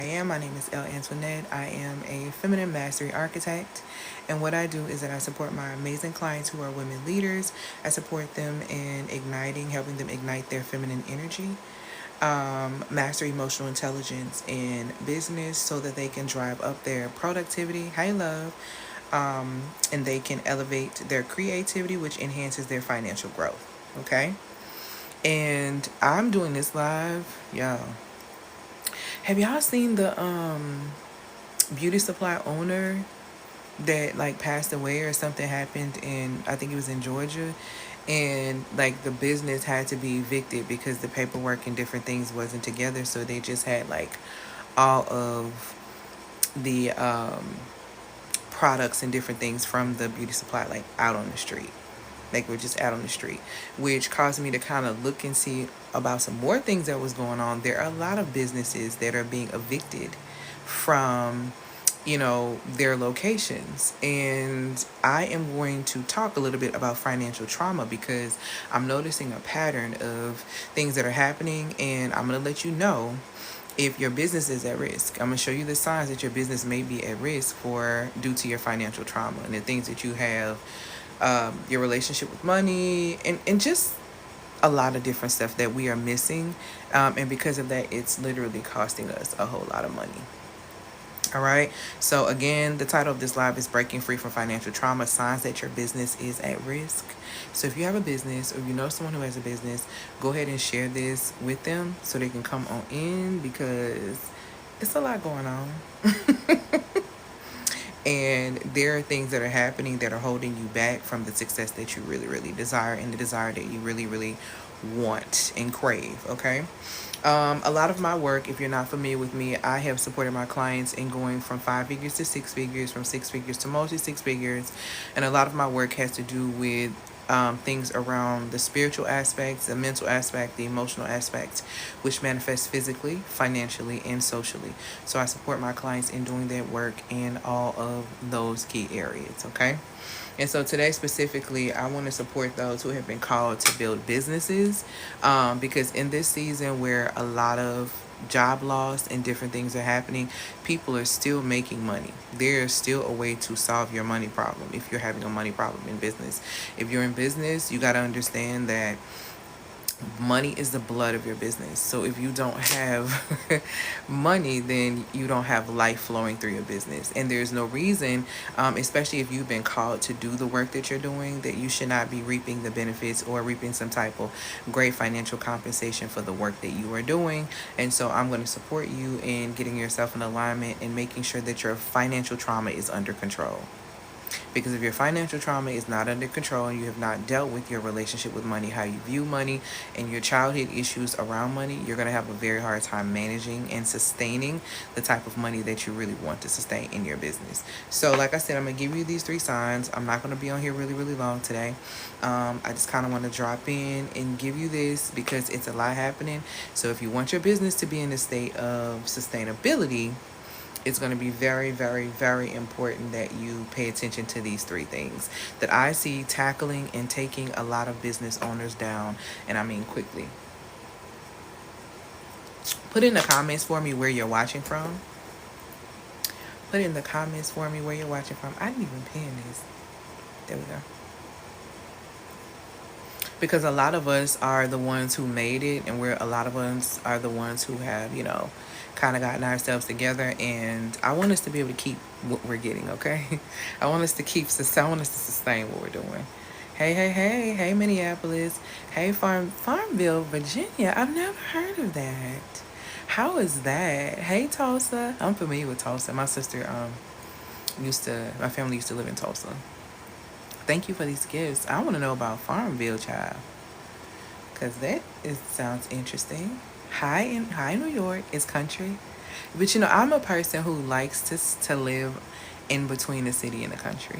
My name is Elle Antoinette. I am a feminine mastery architect. And what I do is that I support my amazing clients who are women leaders. I support them in helping them ignite their feminine energy, master emotional intelligence in business so that they can drive up their productivity, high love, and they can elevate their creativity, which enhances their financial growth. Okay? And I'm doing this live, y'all. Have y'all seen the beauty supply owner that like passed away or something happened in, I think it was in Georgia, and like the business had to be evicted because the paperwork and different things wasn't together, so they just had like all of the products and different things from the beauty supply like out on the street. Like we're just out on the street, which caused me to kind of look and see about some more things that was going on. There are a lot of businesses that are being evicted from, their locations. And I am going to talk a little bit about financial trauma because I'm noticing a pattern of things that are happening, and I'm going to let you know if your business is at risk. I'm going to show you the signs that your business may be at risk for due to your financial trauma and the things that you have, your relationship with money, and just a lot of different stuff that we are missing. And because of that, it's literally costing us a whole lot of money. All right. So again, the title of this live is Breaking Free from Financial Trauma, Signs That Your Business is at Risk. So if you have a business or you know someone who has a business, go ahead and share this with them so they can come on in because it's a lot going on. And there are things that are happening that are holding you back from the success that you really, really desire and the desire that you really, really want and crave. Okay. A lot of my work, if you're not familiar with me, I have supported my clients in going from 5 figures to 6 figures, from 6 figures to multi 6 figures. And a lot of my work has to do with things around the spiritual aspects, the mental aspect, the emotional aspect, which manifests physically, financially, and socially. So I support my clients in doing that work in all of those key areas. Okay. And so today specifically, I want to support those who have been called to build businesses, because in this season where a lot of job loss and different things are happening, people are still making money. There's still a way to solve your money problem if you're having a money problem in business. If you're in business, you got to understand that money is the blood of your business. So if you don't have money, then you don't have life flowing through your business. And there's no reason, especially if you've been called to do the work that you're doing, that you should not be reaping the benefits or reaping some type of great financial compensation for the work that you are doing. And so I'm going to support you in getting yourself in alignment and making sure that your financial trauma is under control. Because if your financial trauma is not under control and you have not dealt with your relationship with money, how you view money, and your childhood issues around money, you're going to have a very hard time managing and sustaining the type of money that you really want to sustain in your business. So like I said, I'm going to give you these 3 signs. I'm not going to be on here really, really long today. I just kind of want to drop in and give you this because it's a lot happening. So if you want your business to be in a state of sustainability, it's going to be very, very, very important that you pay attention to these 3 things that I see tackling and taking a lot of business owners down, and I mean quickly. Put in the comments for me where you're watching from. Put in the comments for me where you're watching from. I didn't even pin this. There we go. Because a lot of us are the ones who made it, and a lot of us are the ones who have, kind of gotten ourselves together. And I want us to be able to keep what we're getting, okay? I want us to sustain what we're doing. Hey, Minneapolis. Hey, Farmville, Virginia. I've never heard of that. How is that? Hey, Tulsa. I'm familiar with Tulsa. My sister my family used to live in Tulsa. Thank you for these gifts. I want to know about Farmville, child, because sounds interesting. Hi, New York. It's country, but I'm a person who likes to live in between the city and the country.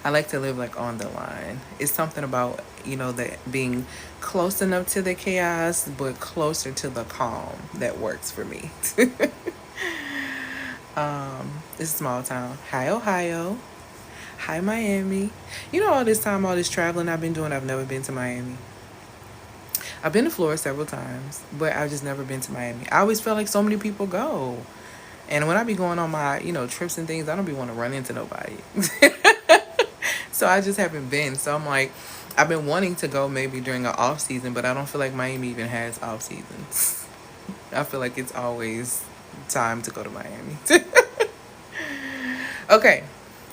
I like to live like on the line. It's something about that being close enough to the chaos but closer to the calm that works for me. It's a small town. Hi, Ohio. Hi, Miami. All this time, all this traveling I've been doing, I've never been to Miami. I've been to Florida several times, but I've just never been to Miami. I always feel like so many people go. And when I be going on my, trips and things, I don't be want to run into nobody. So I just haven't been. So I'm like, I've been wanting to go maybe during an off season, but I don't feel like Miami even has off seasons. I feel like it's always time to go to Miami. Okay,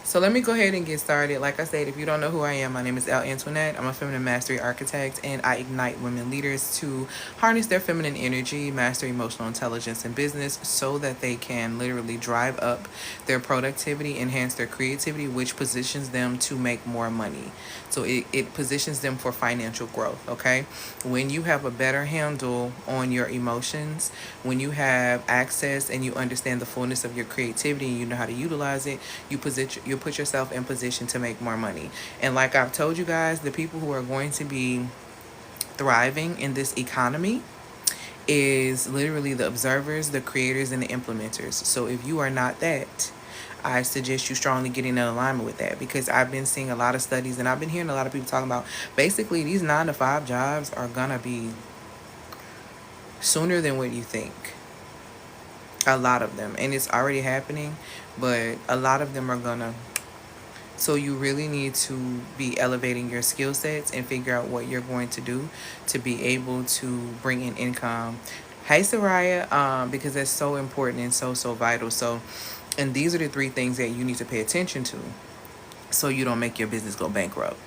so let me go ahead and get started. Like I said, if you don't know who I am, my name is Elle Antoinette. I'm a feminine mastery architect, and I ignite women leaders to harness their feminine energy, master emotional intelligence in business so that they can literally drive up their productivity, enhance their creativity, which positions them to make more money. So it positions them for financial growth, okay? When you have a better handle on your emotions, when you have access and you understand the fullness of your creativity and you know how to utilize it, you put yourself in position to make more money. And like I've told you guys, the people who are going to be thriving in this economy is literally the observers, the creators, and the implementers. So if you are not that, I suggest you strongly get in alignment with that, because I've been seeing a lot of studies and I've been hearing a lot of people talking about basically these 9 to 5 jobs are gonna be sooner than what you think. A lot of them, and it's already happening, but a lot of them are gonna. So you really need to be elevating your skill sets and figure out what you're going to do to be able to bring in income. Hey, Soraya, because that's so important and so vital. So, and these are the 3 things that you need to pay attention to so you don't make your business go bankrupt.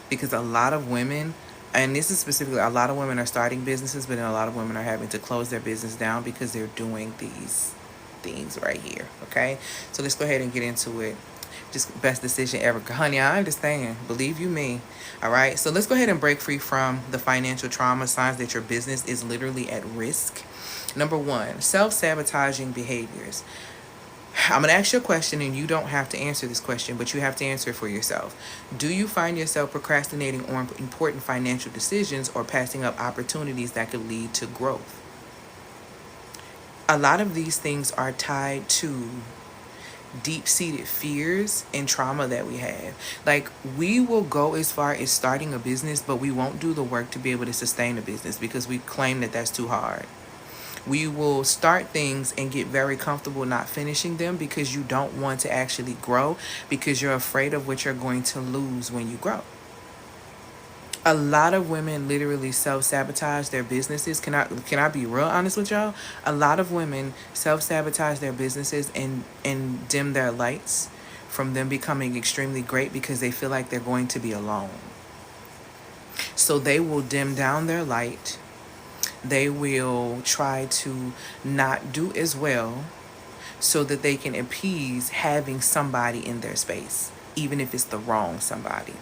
Because a lot of women, and this is specifically, a lot of women are starting businesses, but then a lot of women are having to close their business down because they're doing these things right here. Okay, so let's go ahead and get into it. Just best decision ever, honey. I understand, believe you me. All right, so let's go ahead and break free from the financial trauma signs that your business is literally at risk. Number 1, self-sabotaging behaviors. I'm going to ask you a question, and you don't have to answer this question, but you have to answer it for yourself. Do you find yourself procrastinating on important financial decisions or passing up opportunities that could lead to growth? A lot of these things are tied to deep-seated fears and trauma that we have. Like, we will go as far as starting a business, but we won't do the work to be able to sustain a business because we claim that that's too hard. We will start things and get very comfortable not finishing them because you don't want to actually grow, because you're afraid of what you're going to lose when you grow. A lot of women literally self-sabotage their businesses. Can I be real honest with y'all? A lot of women self-sabotage their businesses and dim their lights from them becoming extremely great because they feel like they're going to be alone. So they will dim down their light. They will try to not do as well so that they can appease having somebody in their space, even if it's the wrong somebody.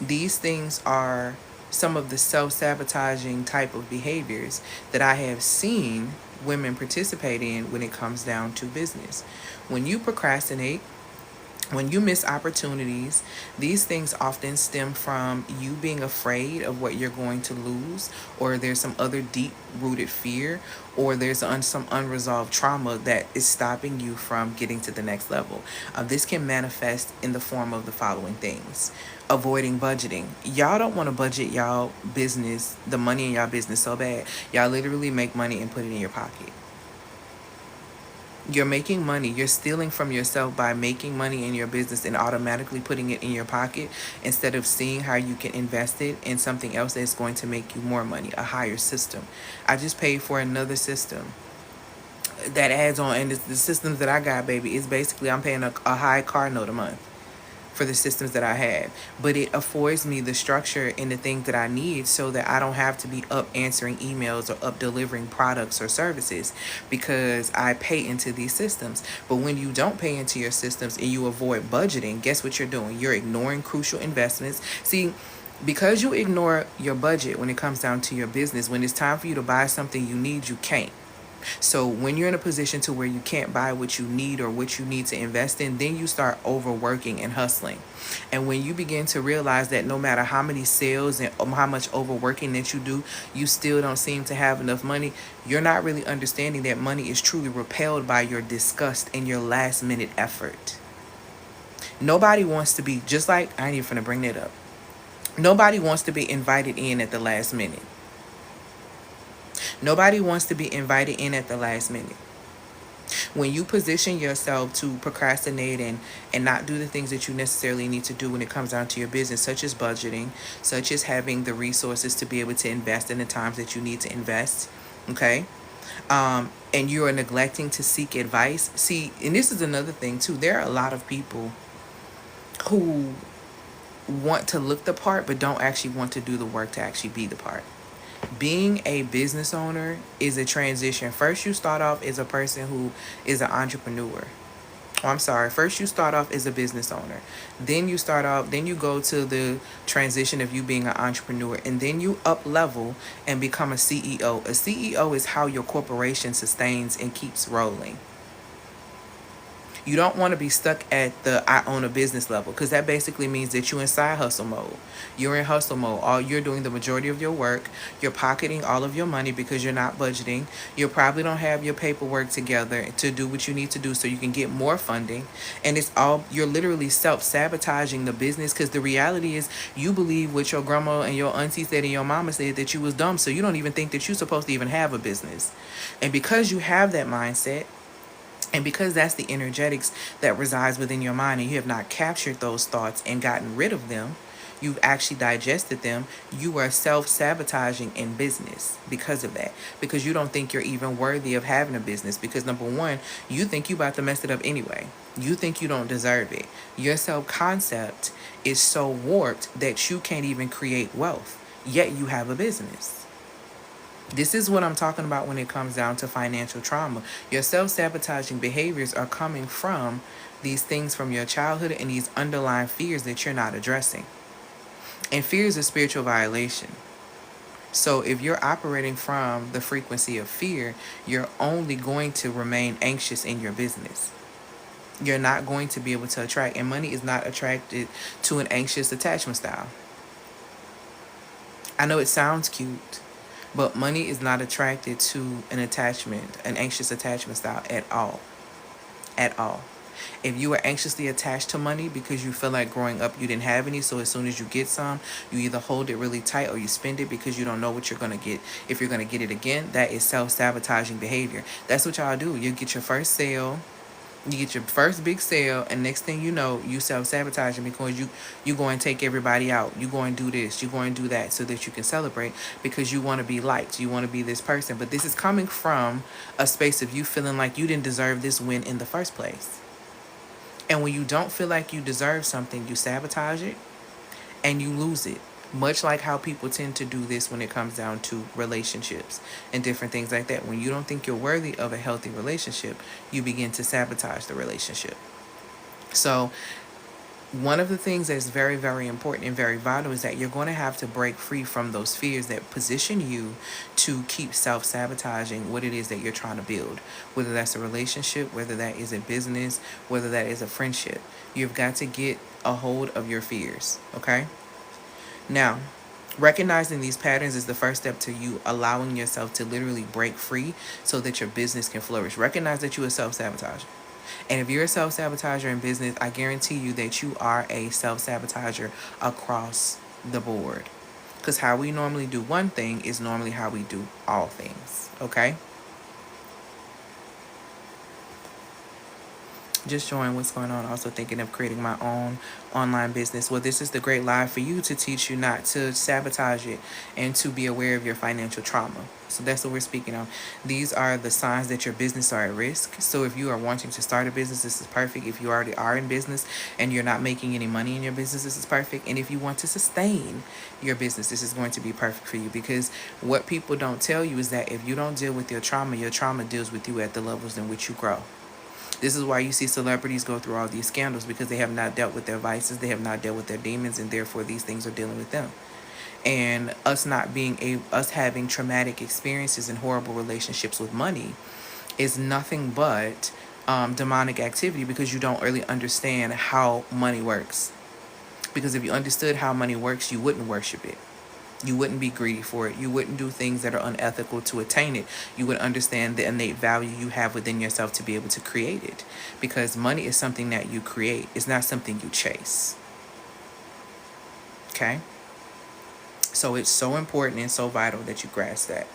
These things are some of the self-sabotaging type of behaviors that I have seen women participate in when it comes down to business. When you procrastinate, when you miss opportunities, these things often stem from you being afraid of what you're going to lose, or there's some other deep-rooted fear, or there's some unresolved trauma that is stopping you from getting to the next level. This can manifest in the form of the following things. Avoiding budgeting. Y'all don't want to budget y'all business, the money in y'all business so bad. Y'all literally make money and put it in your pocket. You're making money. You're stealing from yourself by making money in your business and automatically putting it in your pocket instead of seeing how you can invest it in something else that's going to make you more money, a higher system. I just paid for another system that adds on, and the systems that I got, baby, is basically I'm paying a high car note a month for the systems that I have, but it affords me the structure and the things that I need so that I don't have to be up answering emails or up delivering products or services because I pay into these systems. But when you don't pay into your systems and you avoid budgeting, guess what you're doing? You're ignoring crucial investments. See, because you ignore your budget when it comes down to your business, when it's time for you to buy something you need, you can't. So when you're in a position to where you can't buy what you need or what you need to invest in, then you start overworking and hustling. And when you begin to realize that no matter how many sales and how much overworking that you do, you still don't seem to have enough money, you're not really understanding that money is truly repelled by your disgust and your last minute effort. Nobody wants to be, just like, I ain't even finna bring that up. Nobody wants to be invited in at the last minute. Nobody wants to be invited in at the last minute. When you position yourself to procrastinate and not do the things that you necessarily need to do when it comes down to your business, such as budgeting, such as having the resources to be able to invest in the times that you need to invest, okay? And you are neglecting to seek advice. See, and this is another thing too. There are a lot of people who want to look the part but don't actually want to do the work to actually be the part. Being a business owner is a transition. First, you start off as a person who is an entrepreneur. Oh, I'm sorry. First, you start off as a business owner. Then you go to the transition of you being an entrepreneur. And then you up level and become a CEO. A CEO is how your corporation sustains and keeps rolling. You don't want to be stuck at the I own a business level, because that basically means that you're in side hustle mode. You're in hustle mode. All you're doing the majority of your work. You're pocketing all of your money because you're not budgeting. You probably don't have your paperwork together to do what you need to do so you can get more funding. And it's all, you're literally self-sabotaging the business, because the reality is you believe what your grandma and your auntie said and your mama said, that you was dumb. So you don't even think that you're supposed to even have a business. And because you have that mindset, and because that's the energetics that resides within your mind, and you have not captured those thoughts and gotten rid of them, you've actually digested them, you are self-sabotaging in business because of that. Because you don't think you're even worthy of having a business. Because number one, you think you about to mess it up anyway. You think you don't deserve it. Your self-concept is so warped that you can't even create wealth, yet you have a business. This is what I'm talking about when it comes down to financial trauma. Your self-sabotaging behaviors are coming from these things from your childhood and these underlying fears that you're not addressing. And fear is a spiritual violation. So if you're operating from the frequency of fear, you're only going to remain anxious in your business. You're not going to be able to attract, and money is not attracted to an anxious attachment style. I know it sounds cute, but money is not attracted to an anxious attachment style at all. At all. If you are anxiously attached to money because you feel like growing up you didn't have any, so as soon as you get some, you either hold it really tight or you spend it because you don't know what you're going to get. If you're going to get it again, that is self-sabotaging behavior. That's what y'all do. You get your first sale, you get your first big sale, and next thing you know, you self-sabotaging because you go and take everybody out. You go and do this, you go and do that so that you can celebrate, because you want to be liked. You want to be this person. But this is coming from a space of you feeling like you didn't deserve this win in the first place. And when you don't feel like you deserve something, you sabotage it and you lose it. Much like how people tend to do this when it comes down to relationships and different things like that. When you don't think you're worthy of a healthy relationship, you begin to sabotage the relationship. So one of the things that's very, very important and very vital is that you're going to have to break free from those fears that position you to keep self-sabotaging what it is that you're trying to build. Whether that's a relationship, whether that is a business, whether that is a friendship. You've got to get a hold of your fears, okay? Now, recognizing these patterns is the first step to you allowing yourself to literally break free so that your business can flourish. Recognize that you are self-sabotager. And if you're a self-sabotager in business, I guarantee you that you are a self-sabotager across the board. Because how we normally do one thing is normally how we do all things, okay? Just showing what's going on. Also thinking of creating my own online business. Well, this is the great live for you to teach you not to sabotage it and to be aware of your financial trauma. So that's what we're speaking of. These are the signs that your business are at risk. So if you are wanting to start a business, this is perfect. If you already are in business and you're not making any money in your business, this is perfect. And if you want to sustain your business, this is going to be perfect for you. Because what people don't tell you is that if you don't deal with your trauma deals with you at the levels in which you grow. This is why you see celebrities go through all these scandals, because they have not dealt with their vices, they have not dealt with their demons, and therefore these things are dealing with them. And us having traumatic experiences and horrible relationships with money is nothing but demonic activity, because you don't really understand how money works. Because if you understood how money works, you wouldn't worship it. You wouldn't be greedy for it. You wouldn't do things that are unethical to attain it. You would understand the innate value you have within yourself to be able to create it. Because money is something that you create. It's not something you chase. Okay? So it's so important and so vital that you grasp that.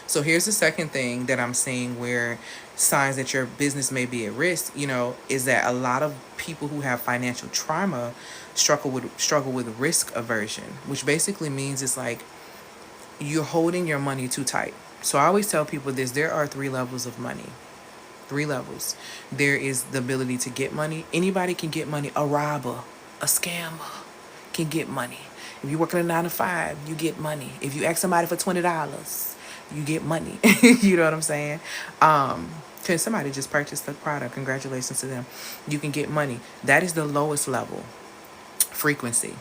So here's the second thing that I'm seeing where signs that your business may be at risk, is that a lot of people who have financial trauma struggle with risk aversion, which basically means it's like you're holding your money too tight. So I always tell people this: there are three levels of money. Three levels. There is the ability to get money. Anybody can get money. A robber, a scammer can get money. If you're working a 9 to 5, you get money. If you ask somebody for $20, you get money. You know what I'm saying? Because somebody just purchased the product. Congratulations to them. You can get money. That is the lowest level frequency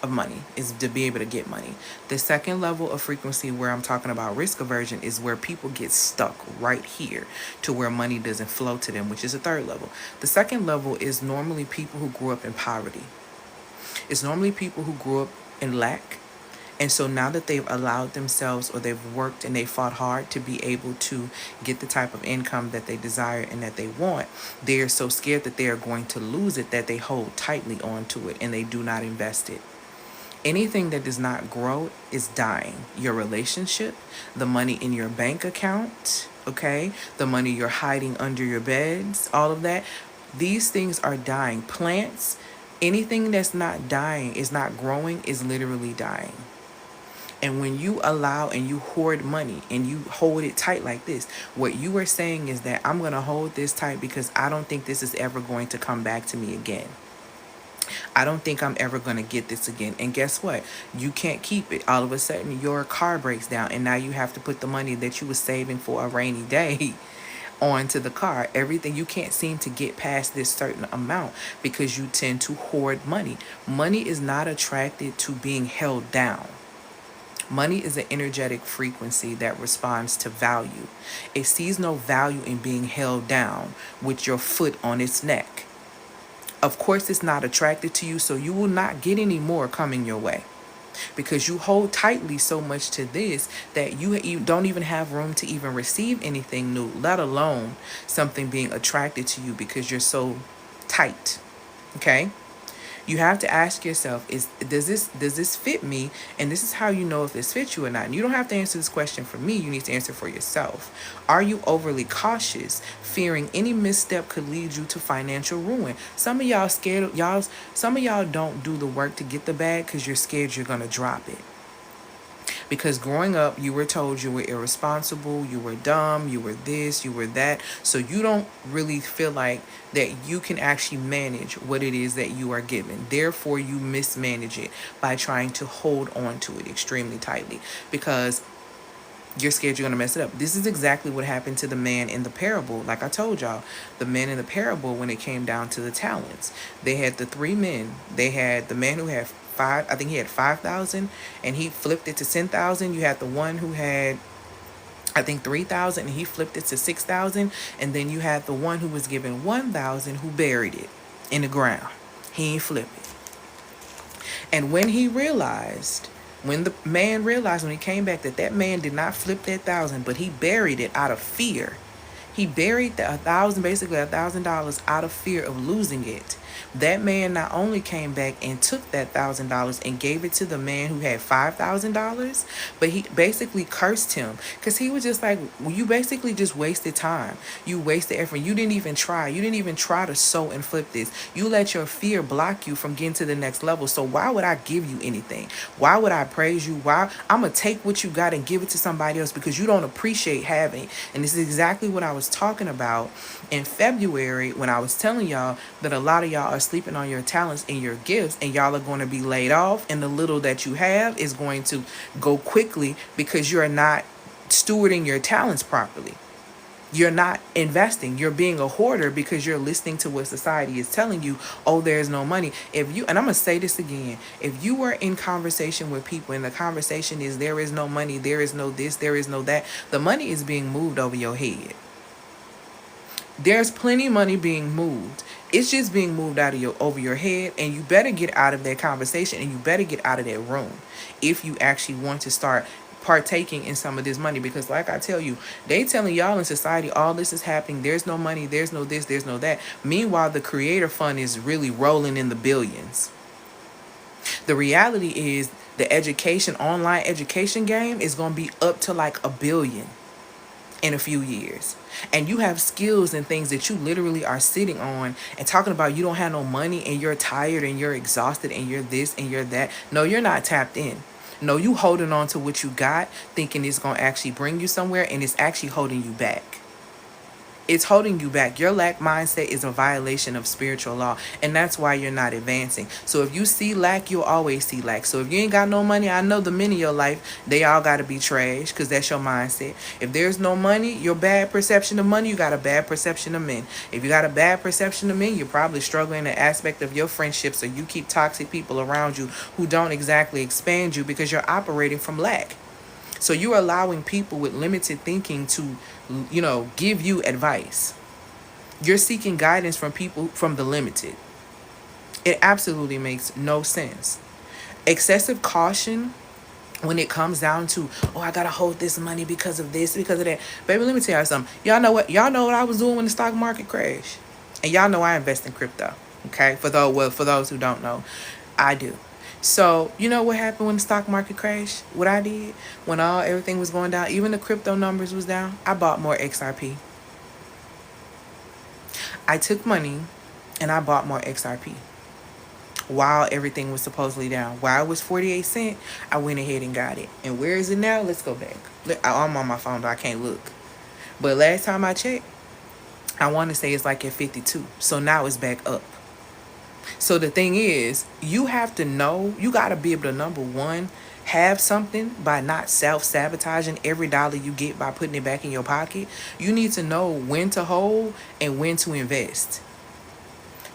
of money, is to be able to get money. The second level of frequency, where I'm talking about risk aversion, is where people get stuck right here to where money doesn't flow to them, which is a third level. The second level is normally people who grew up in poverty. It's normally people who grew up in lack. And so now that they've allowed themselves, or they've worked and they fought hard to be able to get the type of income that they desire and that they want, they're so scared that they are going to lose it that they hold tightly onto it and they do not invest it. Anything that does not grow is dying. Your relationship, the money in your bank account, okay? The money you're hiding under your beds, all of that. These things are dying. Plants, anything that's not dying, is not growing, is literally dying. And when you allow and you hoard money and you hold it tight like this, what you are saying is that I'm going to hold this tight because I don't think this is ever going to come back to me again. I don't think I'm ever going to get this again. And guess what? You can't keep it. All of a sudden, your car breaks down, and now you have to put the money that you were saving for a rainy day onto the car. Everything, you can't seem to get past this certain amount because you tend to hoard money. Money is not attracted to being held down. Money is an energetic frequency that responds to value. It sees no value in being held down with your foot on its neck. Of course, it's not attracted to you, so you will not get any more coming your way because you hold tightly so much to this that you don't even have room to even receive anything new, let alone something being attracted to you, because you're so tight. Okay? You have to ask yourself, does this fit me? And this is how you know if this fits you or not. And you don't have to answer this question for me. You need to answer for yourself. Are you overly cautious, fearing any misstep could lead you to financial ruin? Some of y'all scared. Some of y'all don't do the work to get the bag because you're scared you're gonna drop it. Because growing up, you were told you were irresponsible, you were dumb, you were this, you were that. So you don't really feel like that you can actually manage what it is that you are given. Therefore, you mismanage it by trying to hold on to it extremely tightly because you're scared you're going to mess it up. This is exactly what happened to the man in the parable. Like I told y'all, the man in the parable, when it came down to the talents, they had the three men. They had the man who had five, I think he had 5,000, and he flipped it to 10,000. You had the one who had, I think, 3,000, and he flipped it to 6,000. And then you had the one who was given 1,000 who buried it in the ground. He ain't flip it. And when the man realized when he came back that man did not flip that 1,000, but he buried it out of fear. He buried the 1,000, basically $1,000, out of fear of losing it. That man not only came back and took that $1,000 and gave it to the man who had $5,000, but he basically cursed him because he was just like, well, you basically just wasted time. You wasted effort. You didn't even try. You didn't even try to sew and flip this. You let your fear block you from getting to the next level. So why would I give you anything? Why would I praise you? Why? I'm going to take what you got and give it to somebody else because you don't appreciate having it. And this is exactly what I was talking about in February when I was telling y'all that a lot of y'all are sleeping on your talents and your gifts, and y'all are going to be laid off, and the little that you have is going to go quickly because you're not stewarding your talents properly. You're not investing. You're being a hoarder because you're listening to what society is telling you. Oh, there's no money. And I'm going to say this again. If you are in conversation with people and the conversation is there is no money, there is no this, there is no that, the money is being moved over your head. There's plenty of money being moved. It's just being moved over your head, and you better get out of that conversation and you better get out of that room if you actually want to start partaking in some of this money. Because like I tell you, they telling y'all in society all this is happening, there's no money, there's no this, there's no that. Meanwhile, the creator fund is really rolling in the billions. The reality is the online education game is going to be up to like $1 billion. in a few years. And you have skills and things that you literally are sitting on and talking about. You don't have no money and you're tired and you're exhausted and you're this and you're that. No, you're not tapped in. No, you holding on to what you got, thinking it's going to actually bring you somewhere, and it's actually holding you back. It's holding you back. Your lack mindset is a violation of spiritual law, and that's why you're not advancing. So if you see lack, you'll always see lack. So if you ain't got no money, I know the men in your life, they all got to be trash, because that's your mindset. If there's no money, your bad perception of money, you got a bad perception of men. If you got a bad perception of men, you're probably struggling in the aspect of your friendships, or you keep toxic people around you who don't exactly expand you because you're operating from lack. So you're allowing people with limited thinking to, give you advice. You're seeking guidance from people from the limited. It absolutely makes no sense. Excessive caution when it comes down to, oh, I gotta hold this money because of this, because of that. Baby, let me tell y'all something. Y'all know what? Y'all know what I was doing when the stock market crashed. And y'all know I invest in crypto. Okay? For those who don't know, I do. So, you know what happened when the stock market crashed? What I did when everything was going down, even the crypto numbers was down, I bought more XRP. I took money and I bought more XRP while everything was supposedly down. While it was 48 cents, I went ahead and got it. And where is it now? Let's go back. I'm on my phone, though. I can't look. But last time I checked, I want to say it's like at 52. So now it's back up. So the thing is, you have to know, you got to be able to, number one, have something by not self-sabotaging every dollar you get by putting it back in your pocket. You need to know when to hold and when to invest.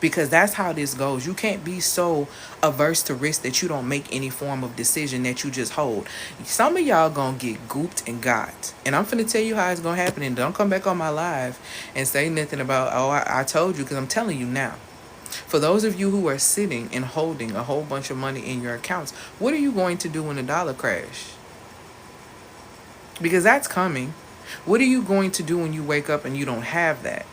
Because that's how this goes. You can't be so averse to risk that you don't make any form of decision, that you just hold. Some of y'all gonna get gooped and got. And I'm finna tell you how it's gonna happen. And don't come back on my live and say nothing about, oh, I told you, because I'm telling you now. For those of you who are sitting and holding a whole bunch of money in your accounts, what are you going to do when the dollar crash? Because that's coming. What are you going to do when you wake up and you don't have that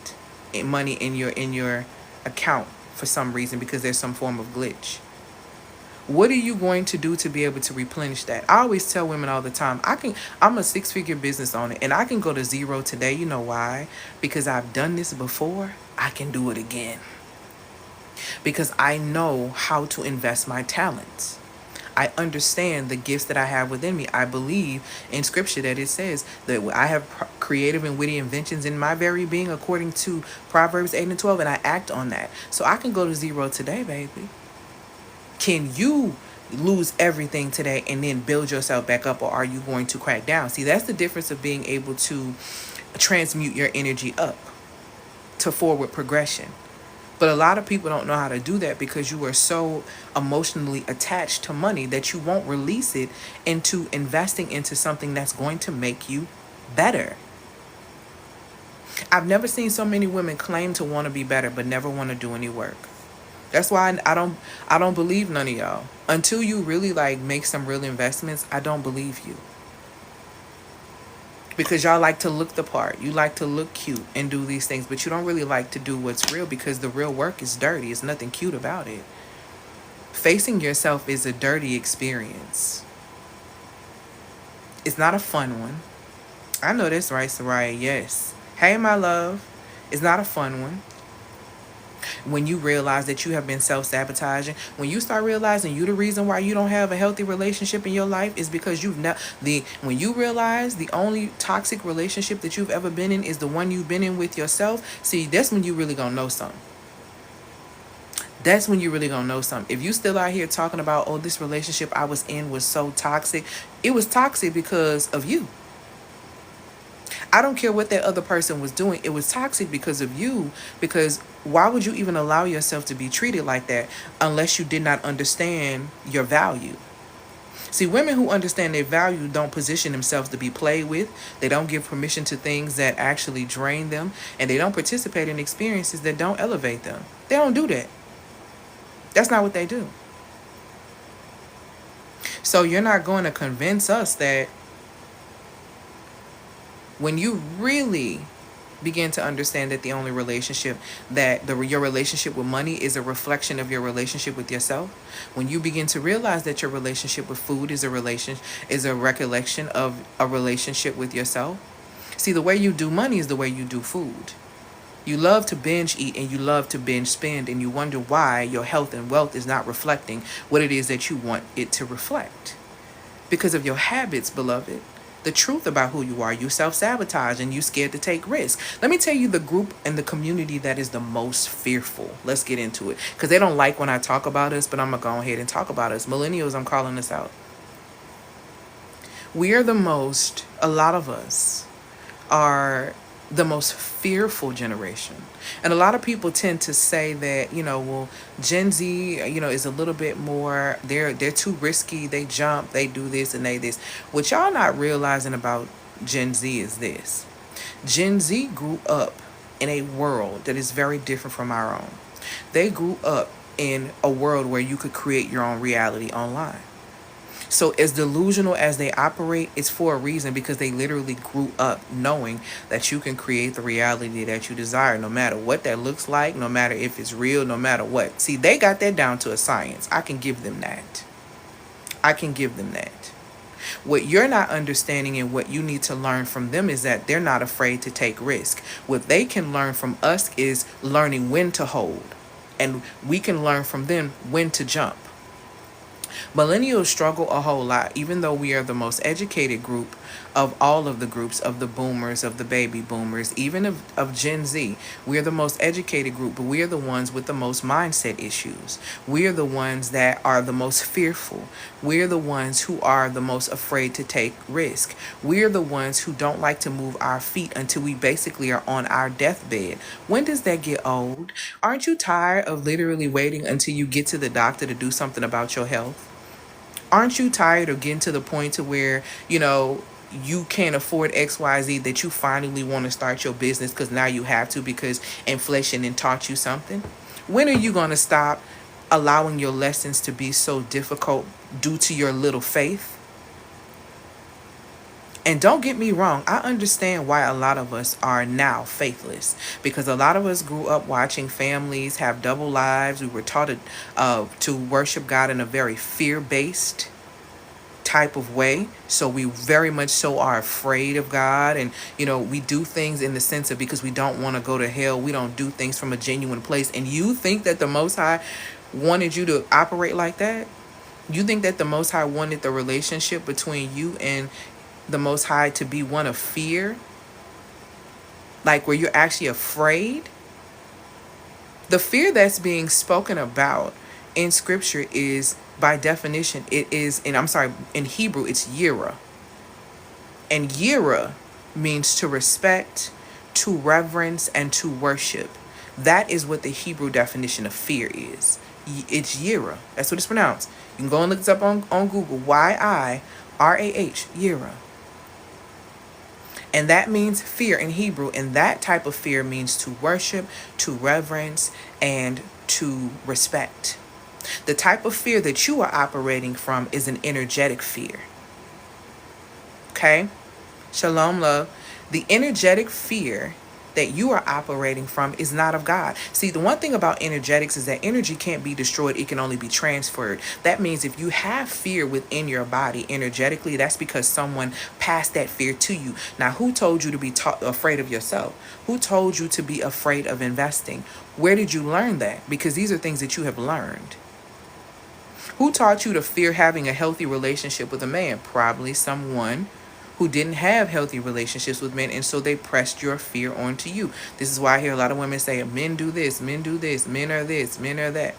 money in your account for some reason, because there's some form of glitch? What are you going to do to be able to replenish that? I always tell women all the time, I'm a 6-figure business owner and I can go to zero today. You know why? Because I've done this before. I can do it again. Because I know how to invest my talents. I understand the gifts that I have within me. I believe in scripture that it says that I have creative and witty inventions in my very being, according to Proverbs 8 and 12, and I act on that. So I can go to zero today, baby. Can you lose everything today and then build yourself back up, or are you going to crack down? See, that's the difference of being able to transmute your energy up to forward progression. But a lot of people don't know how to do that because you are so emotionally attached to money that you won't release it into investing into something that's going to make you better. I've never seen so many women claim to want to be better but never want to do any work. That's why I don't believe none of y'all. Until you really make some real investments, I don't believe you. Because y'all like to look the part. You like to look cute and do these things, but you don't really like to do what's real, because the real work is dirty. It's nothing cute about it. Facing yourself is a dirty experience. It's not a fun one. I know that's right, Soraya. Yes. Hey, my love. It's not a fun one. When you realize that you have been self-sabotaging, when you start realizing you the reason why you don't have a healthy relationship in your life is because when you realize the only toxic relationship that you've ever been in is the one you've been in with yourself, see, that's when you really gonna know something. That's when you really gonna know something. If you still out here talking about, oh, this relationship I was in was so toxic, it was toxic because of you. I don't care what that other person was doing. It was toxic because of you. Because why would you even allow yourself to be treated like that unless you did not understand your value? See, women who understand their value don't position themselves to be played with. They don't give permission to things that actually drain them. And they don't participate in experiences that don't elevate them. They don't do that. That's not what they do. So you're not going to convince us that when you really begin to understand that the only relationship your relationship with money is a reflection of your relationship with yourself, when you begin to realize that your relationship with food is a recollection of a relationship with yourself, See, the way you do money is the way you do food. You love to binge eat and you love to binge spend, and you wonder why your health and wealth is not reflecting what it is that you want it to reflect. Because of your habits, beloved. The truth about who you are, you self-sabotage and you scared to take risks. Let me tell you the group and the community that is the most fearful. Let's get into it. Because they don't like when I talk about us, but I'm going to go ahead and talk about us. Millennials, I'm calling this out. We are the most, a lot of us are the most fearful generation. And a lot of people tend to say that, well, Gen Z, is a little bit more, they're too risky, they jump, they do this and they this. What y'all not realizing about Gen Z is this. Gen Z grew up in a world that is very different from our own. They grew up in a world where you could create your own reality online. So as delusional as they operate, it's for a reason, because they literally grew up knowing that you can create the reality that you desire, no matter what that looks like, no matter if it's real, no matter what. See, they got that down to a science. I can give them that. I can give them that. What you're not understanding and what you need to learn from them is that they're not afraid to take risk. What they can learn from us is learning when to hold. And we can learn from them when to jump. Millennials struggle a whole lot, even though we are the most educated group of all of the groups, of the boomers, of the baby boomers, even of Gen Z. We are the most educated group, but we are the ones with the most mindset issues. We are the ones that are the most fearful. We are the ones who are the most afraid to take risk. We are the ones who don't like to move our feet until we basically are on our deathbed. When does that get old? Aren't you tired of literally waiting until you get to the doctor to do something about your health? Aren't you tired of getting to the point to where, you can't afford XYZ, that you finally want to start your business because now you have to, because inflation and taught you something? When are you going to stop allowing your lessons to be so difficult due to your little faith? And don't get me wrong, I understand why a lot of us are now faithless, because a lot of us grew up watching families have double lives. We were taught to worship God in a very fear-based type of way. So we very much so are afraid of God. And, we do things in the sense of, because we don't want to go to hell, we don't do things from a genuine place. And you think that the Most High wanted you to operate like that? You think that the Most High wanted the relationship between you and the Most High to be one of fear? Like where you're actually afraid? The fear that's being spoken about in scripture is, by definition, it is, and I'm sorry, in Hebrew, it's yira. And yira means to respect, to reverence, and to worship. That is what the Hebrew definition of fear is. It's yira. That's what it's pronounced. You can go and look this up on Google. Yirah, yira. And that means fear in Hebrew. And that type of fear means to worship, to reverence, and to respect. The type of fear that you are operating from is an energetic fear. Okay? Shalom, love. The energetic fear that you are operating from is not of God. See, the one thing about energetics is that energy can't be destroyed. It can only be transferred. That means if you have fear within your body energetically, that's because someone passed that fear to you. Now, who told you to be afraid of yourself? Who told you to be afraid of investing? Where did you learn that? Because these are things that you have learned. Who taught you to fear having a healthy relationship with a man? Probably someone who didn't have healthy relationships with men, and so they pressed your fear onto you. This is why I hear a lot of women say, men do this, men do this, men are this, men are that.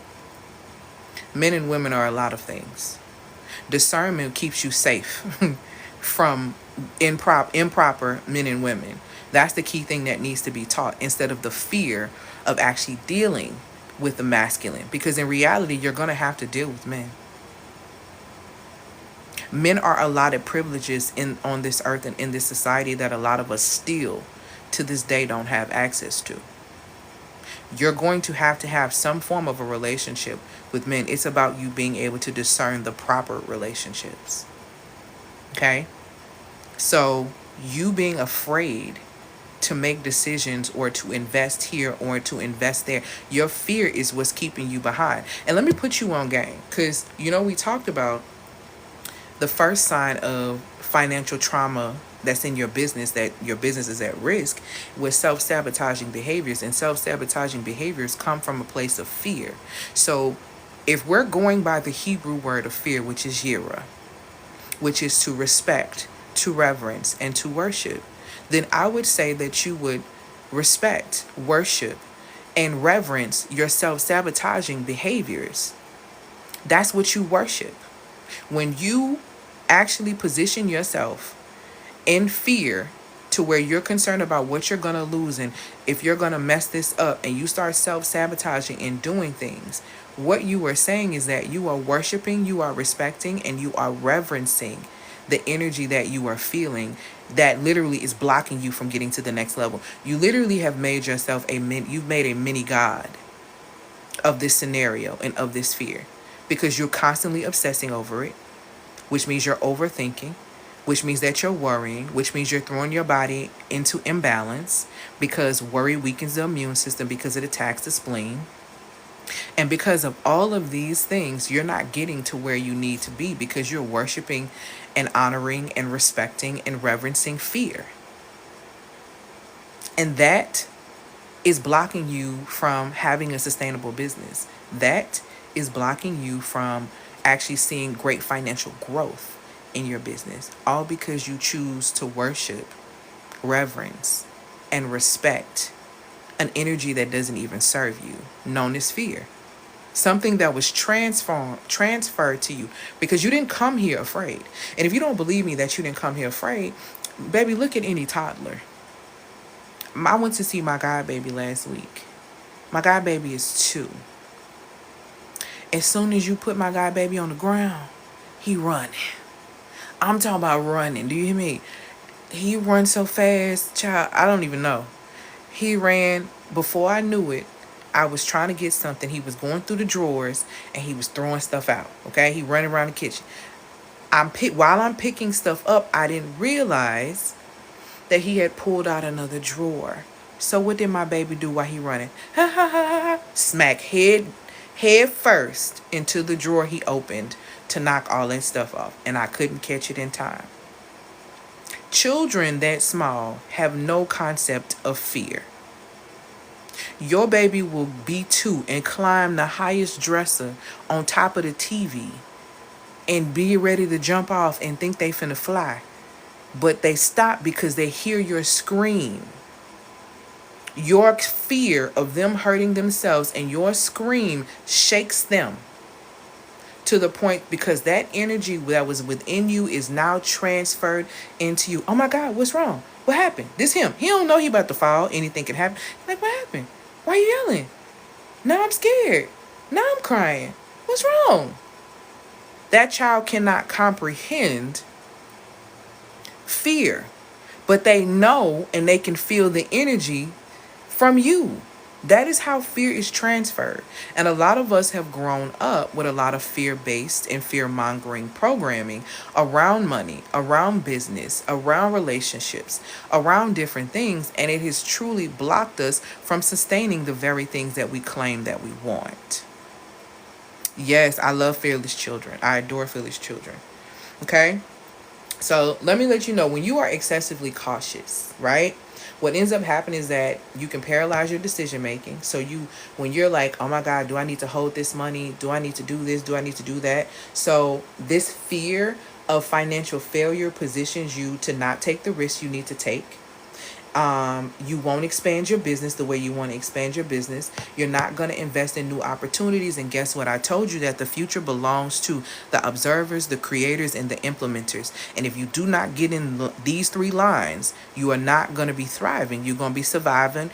Men and women are a lot of things. Discernment keeps you safe from improper men and women. That's the key thing that needs to be taught, instead of the fear of actually dealing with the masculine. Because in reality, you're going to have to deal with men. Men are allotted privileges on this earth and in this society that a lot of us still, to this day, don't have access to. You're going to have some form of a relationship with men. It's about you being able to discern the proper relationships. Okay? So you being afraid to make decisions or to invest here or to invest there, your fear is what's keeping you behind. And let me put you on game, because we talked about the first sign of financial trauma that's in your business, that your business is at risk with self-sabotaging behaviors. And self-sabotaging behaviors come from a place of fear. So if we're going by the Hebrew word of fear, which is yira, which is to respect, to reverence, and to worship, then I would say that you would respect, worship, and reverence your self-sabotaging behaviors. That's what you worship. When you actually position yourself in fear to where you're concerned about what you're going to lose and if you're going to mess this up, and you start self-sabotaging and doing things, what you are saying is that you are worshiping, you are respecting, and you are reverencing the energy that you are feeling that literally is blocking you from getting to the next level. You literally have made yourself you've made a mini god of this scenario and of this fear, because you're constantly obsessing over it, which means you're overthinking, which means that you're worrying, which means you're throwing your body into imbalance, because worry weakens the immune system, because it attacks the spleen. And because of all of these things, you're not getting to where you need to be, because you're worshiping and honoring and respecting and reverencing fear. And that is blocking you from having a sustainable business. That is blocking you from actually seeing great financial growth in your business, all because you choose to worship, reverence, and respect an energy that doesn't even serve you, known as fear. Something that was transferred to you, because you didn't come here afraid. And if you don't believe me that you didn't come here afraid, baby, look at any toddler. I went to see my god baby last week. My god baby is 2. As soon as you put my god baby on the ground, he running. I'm talking about running. Do you hear me? He runs so fast, child, I don't even know. He ran. Before I knew it, I was trying to get something. He was going through the drawers and he was throwing stuff out. Okay, he running around the kitchen. While I'm picking stuff up, I didn't realize that he had pulled out another drawer. So what did my baby do while he running? Ha ha ha ha! Smack head first into the drawer he opened to knock all that stuff off, and I couldn't catch it in time. Children that small have no concept of fear. Your baby will be 2 and climb the highest dresser on top of the TV and be ready to jump off and think they finna fly. But they stop because they hear your scream. Your fear of them hurting themselves and your scream shakes them to the point, because that energy that was within you is now transferred into you. Oh my God, what's wrong? What happened? This him. He don't know he about to fall. Anything can happen. Like, what happened? Why are you yelling? Now I'm scared. Now I'm crying. What's wrong? That child cannot comprehend fear, but they know and they can feel the energy from you. That is how fear is transferred. And a lot of us have grown up with a lot of fear-based and fear-mongering programming around money, around business, around relationships, around different things. And it has truly blocked us from sustaining the very things that we claim that we want. Yes, I love fearless children. I adore fearless children. Okay? So let me let you know, when you are excessively cautious, right? What ends up happening is that you can paralyze your decision making. So when you're like, oh my God, do I need to hold this money? Do I need to do this? Do I need to do that? So this fear of financial failure positions you to not take the risks you need to take. You won't expand your business the way you want to expand your business. You're not going to invest in new opportunities. And guess what? I told you that the future belongs to the observers, the creators, and the implementers. And if you do not get in these 3 lines, you are not going to be thriving. You're going to be surviving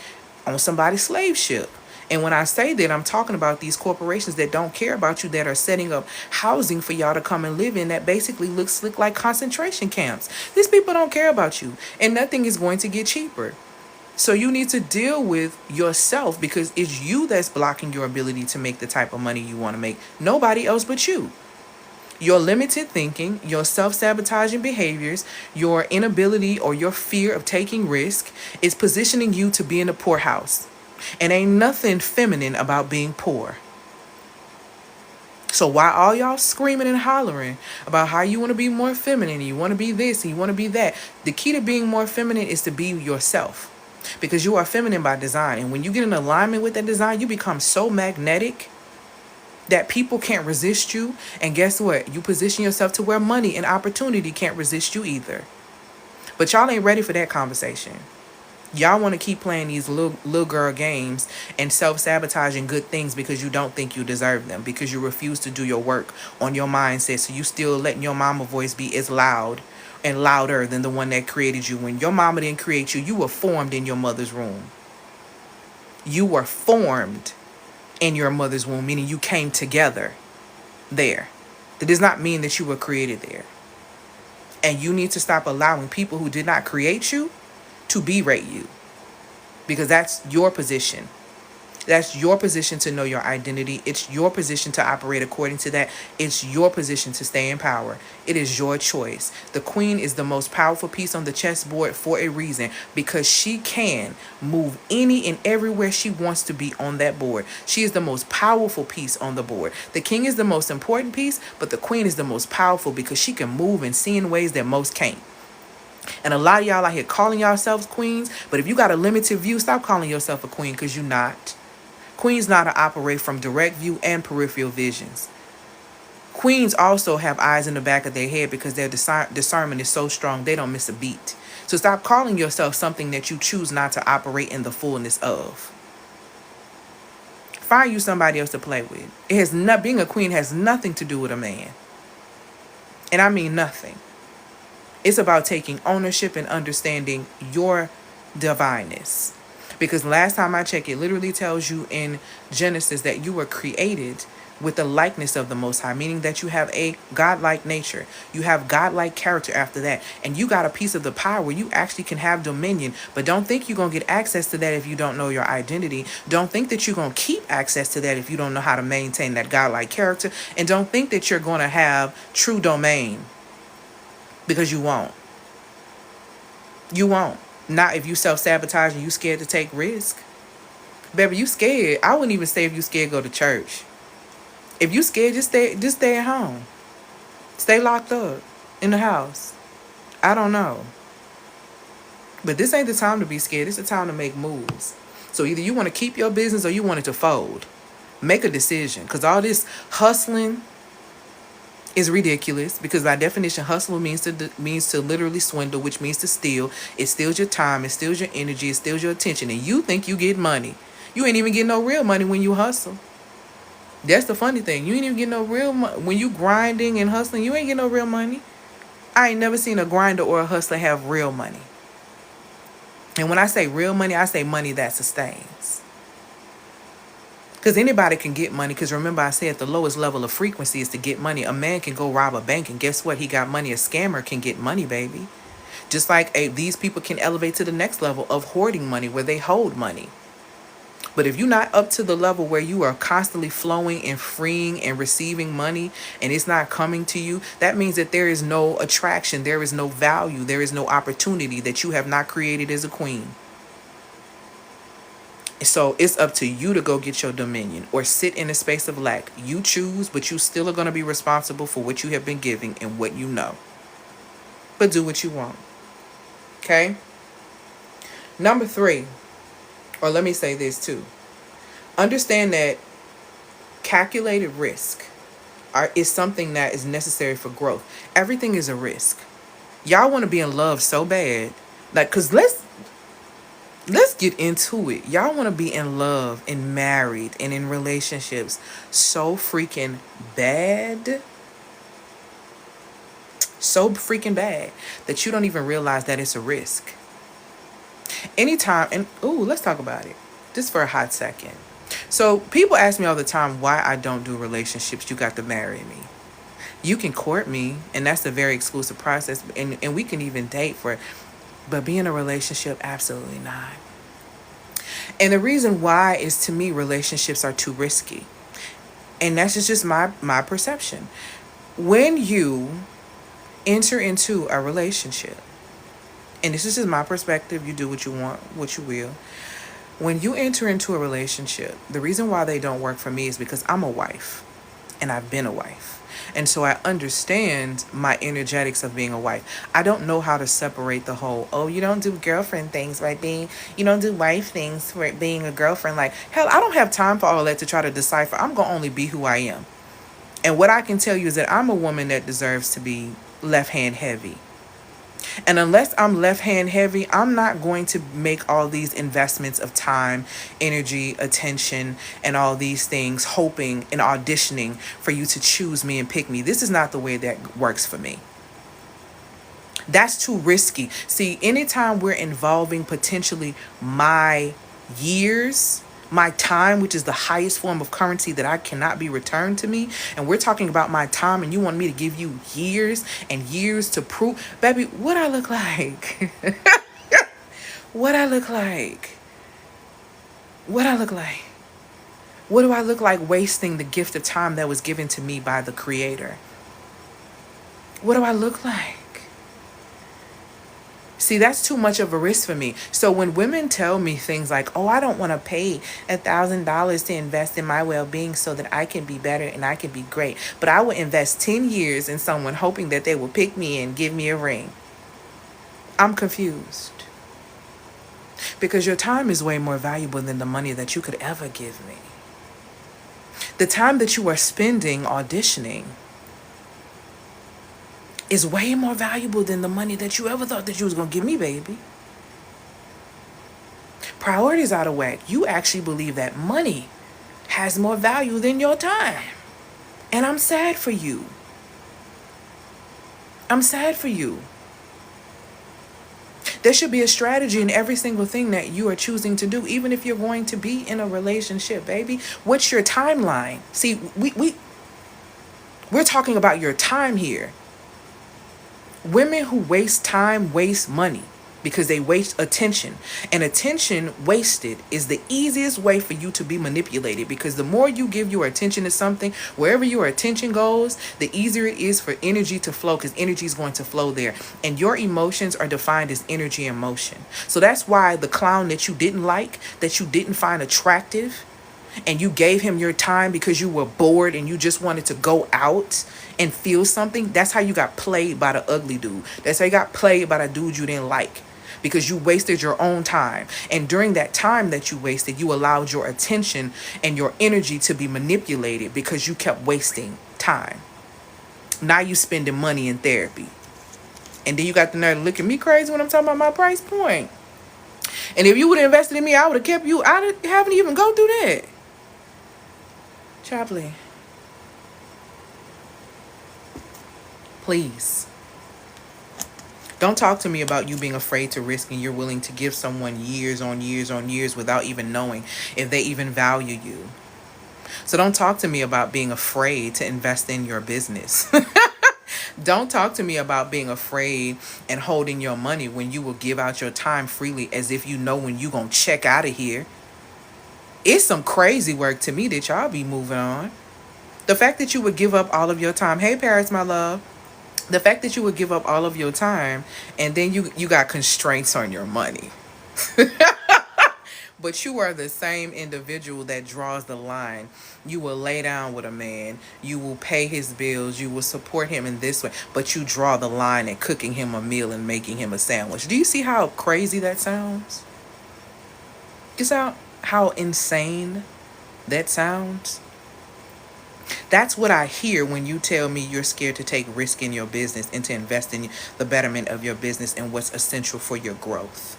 on somebody's slave ship. And when I say that, I'm talking about these corporations that don't care about you, that are setting up housing for y'all to come and live in that basically looks like concentration camps. These people don't care about you, and nothing is going to get cheaper. So you need to deal with yourself, because it's you that's blocking your ability to make the type of money you want to make. Nobody else but you. Your limited thinking, your self-sabotaging behaviors, your inability or your fear of taking risk is positioning you to be in a poorhouse. And ain't nothing feminine about being poor. So why all y'all screaming and hollering about how you want to be more feminine, you want to be this, and you want to be that? The key to being more feminine is to be yourself. Because you are feminine by design. And when you get in alignment with that design, you become so magnetic that people can't resist you. And guess what? You position yourself to where money and opportunity can't resist you either. But y'all ain't ready for that conversation. Y'all want to keep playing these little girl games and self-sabotaging good things because you don't think you deserve them, because you refuse to do your work on your mindset. So you still letting your mama voice be as loud and louder than the one that created you. When your mama didn't create you, you were formed in your mother's womb. You were formed in your mother's womb, meaning you came together there. That does not mean that you were created there. And you need to stop allowing people who did not create you to berate you, because that's your position. That's your position to know your identity. It's your position to operate according to that. It's your position to stay in power. It is your choice. The queen is the most powerful piece on the chessboard for a reason, because she can move any and everywhere she wants to be on that board. She is the most powerful piece on the board. The king is the most important piece, but the queen is the most powerful because she can move and see in ways that most can't. And a lot of y'all out here calling yourselves queens, but if you got a limited view, stop calling yourself a queen, because you're not. Queens know how to operate from direct view and peripheral visions. Queens also have eyes in the back of their head because their discernment is so strong they don't miss a beat. So stop calling yourself something that you choose not to operate in the fullness of. Find you somebody else to play with. Being a queen has nothing to do with a man. And I mean nothing. It's about taking ownership and understanding your divineness. Because last time I checked, it literally tells you in Genesis that you were created with the likeness of the Most High, meaning that you have a godlike nature. You have godlike character after that. And you got a piece of the power where you actually can have dominion. But don't think you're going to get access to that if you don't know your identity. Don't think that you're going to keep access to that if you don't know how to maintain that godlike character. And don't think that you're going to have true domain, because you won't. You won't. Not if you self-sabotage and you scared to take risk. Baby, you scared. I wouldn't even say if you scared, go to church. If you scared, just stay at home. Stay locked up in the house. I don't know. But this ain't the time to be scared. It's the time to make moves. So either you want to keep your business or you want it to fold. Make a decision. Because all this hustling is ridiculous, because by definition hustle means to literally swindle, which means to steal. It steals your time, it steals your energy, it steals your attention, and you think you get money. You ain't even getting no real money when you hustle. That's the funny thing. You ain't even getting no real money when you grinding and hustling. You ain't getting no real money. I ain't never seen a grinder or a hustler have real money. And when I say real money, I say money that sustains. Because anybody can get money. Because remember, I said the lowest level of frequency is to get money. A man can go rob a bank, and guess what? He got money. A scammer can get money, baby. Just like these people can elevate to the next level of hoarding money, where they hold money. But if you're not up to the level where you are constantly flowing and freeing and receiving money, and it's not coming to you, that means that there is no attraction, there is no value, there is no opportunity that you have not created as a queen. So it's up to you to go get your dominion or sit in a space of lack. You choose, but you still are going to be responsible for what you have been giving and what you know. But do what you want. Okay? Number 3, or let me say this too. Understand that calculated risk is something that is necessary for growth. Everything is a risk. Y'all want to be in love so bad. Like, because let's get into it. Y'all want to be in love and married and in relationships so freaking bad. So freaking bad that you don't even realize that it's a risk. Anytime, and let's talk about it. Just for a hot second. So people ask me all the time why I don't do relationships. You got to marry me. You can court me, and that's a very exclusive process. And we can even date for it. But be in a relationship, absolutely not. And the reason why is, to me, relationships are too risky. And that's just my perception. When you enter into a relationship, and this is just my perspective, you do what you want, what you will. When you enter into a relationship, the reason why they don't work for me is because I'm a wife. and I've been a wife. And so I understand my energetics of being a wife. I don't know how to separate the whole, oh, you don't do girlfriend things, right? You don't do wife things for being a girlfriend. Like, hell, I don't have time for all that to try to decipher. I'm going to only be who I am. And what I can tell you is that I'm a woman that deserves to be left hand heavy. And unless I'm left hand heavy, I'm not going to make all these investments of time, energy, attention, and all these things, hoping and auditioning for you to choose me and pick me. This is not the way that works for me. That's too risky. See, anytime we're involving potentially my years, my time, which is the highest form of currency that I cannot be returned to me, and we're talking about my time, and you want me to give you years and years to prove, baby, what I look like? What I look like? What I look like? What do I look like wasting the gift of time that was given to me by the Creator? What do I look like? See, that's too much of a risk for me. So when women tell me things like, oh, I don't want to pay $1,000 to invest in my well-being so that I can be better and I can be great, but I will invest 10 years in someone hoping that they will pick me and give me a ring, I'm confused. Because your time is way more valuable than the money that you could ever give me. The time that you are spending auditioning is way more valuable than the money that you ever thought that you was going to give me, baby. Priorities out of whack. You actually believe that money has more value than your time. And I'm sad for you. I'm sad for you. There should be a strategy in every single thing that you are choosing to do, even if you're going to be in a relationship, baby. What's your timeline? See, we're talking about your time here. Women who waste time waste money because they waste attention. And attention wasted is the easiest way for you to be manipulated, because the more you give your attention to something, wherever your attention goes, the easier it is for energy to flow, because energy is going to flow there. And your emotions are defined as energy and motion. So that's why the clown that you didn't like, that you didn't find attractive, and you gave him your time because you were bored and you just wanted to go out and feel something, that's how you got played by the ugly dude. That's how you got played by the dude you didn't like, because you wasted your own time. And during that time that you wasted, you allowed your attention and your energy to be manipulated because you kept wasting time. Now you spending money in therapy. And then you got the nerve to look at me crazy when I'm talking about my price point. And if you would have invested in me, I would have kept you. I haven't even go through that. Chapley, please. Don't talk to me about you being afraid to risk and you're willing to give someone years on years on years without even knowing if they even value you. So don't talk to me about being afraid to invest in your business. Don't talk to me about being afraid and holding your money when you will give out your time freely as if you know when you gonna check out of here. It's some crazy work to me that y'all be moving on. The fact that you would give up all of your time. Hey, Paris, my love. The fact that you would give up all of your time and then you got constraints on your money. But you are the same individual that draws the line. You will lay down with a man. You will pay his bills. You will support him in this way. But you draw the line at cooking him a meal and making him a sandwich. Do you see how crazy that sounds? You see how insane that sounds? That's what I hear when you tell me you're scared to take risk in your business and to invest in the betterment of your business and what's essential for your growth.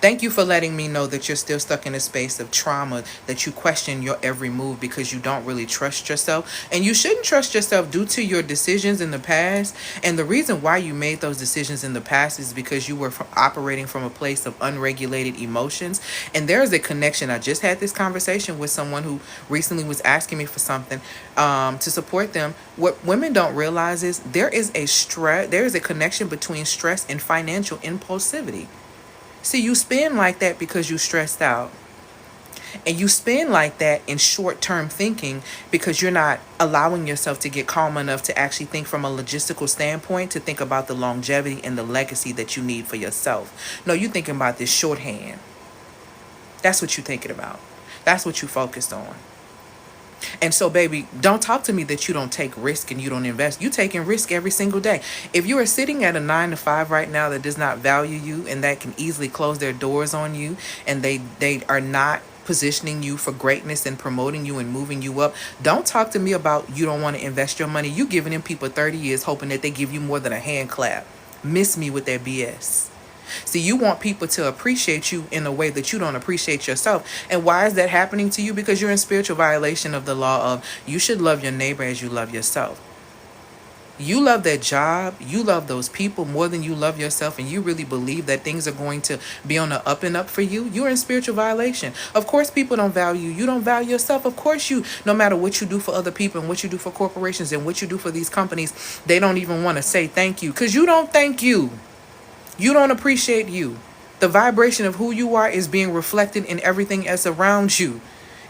Thank you for letting me know that you're still stuck in a space of trauma, that you question your every move because you don't really trust yourself. And you shouldn't trust yourself due to your decisions in the past. And the reason why you made those decisions in the past is because you were operating from a place of unregulated emotions. And there is a connection. I just had this conversation with someone who recently was asking me for something to support them. What women don't realize is there is a connection between stress and financial impulsivity. See, you spend like that because you're stressed out. And you spend like that in short-term thinking because you're not allowing yourself to get calm enough to actually think from a logistical standpoint, to think about the longevity and the legacy that you need for yourself. No, you're thinking about this shorthand. That's what you're thinking about. That's what you focused on. And so, baby, don't talk to me that you don't take risk and you don't invest. You taking risk every single day. If you are sitting at a 9 to 5 right now that does not value you and that can easily close their doors on you, and they are not positioning you for greatness and promoting you and moving you up, don't talk to me about you don't want to invest your money. You giving them people 30 years hoping that they give you more than a hand clap. Miss me with that BS. See, you want people to appreciate you in a way that you don't appreciate yourself. And why is that happening to you? Because you're in spiritual violation of the law of you should love your neighbor as you love yourself. You love that job, you love those people more than you love yourself, and you really believe that things are going to be on the up and up for you, you're in spiritual violation. Of course, people don't value you. You don't value yourself. Of course, no matter what you do for other people and what you do for corporations and what you do for these companies, they don't even want to say thank you because you don't thank you. You don't appreciate you. The vibration of who you are is being reflected in everything else around you.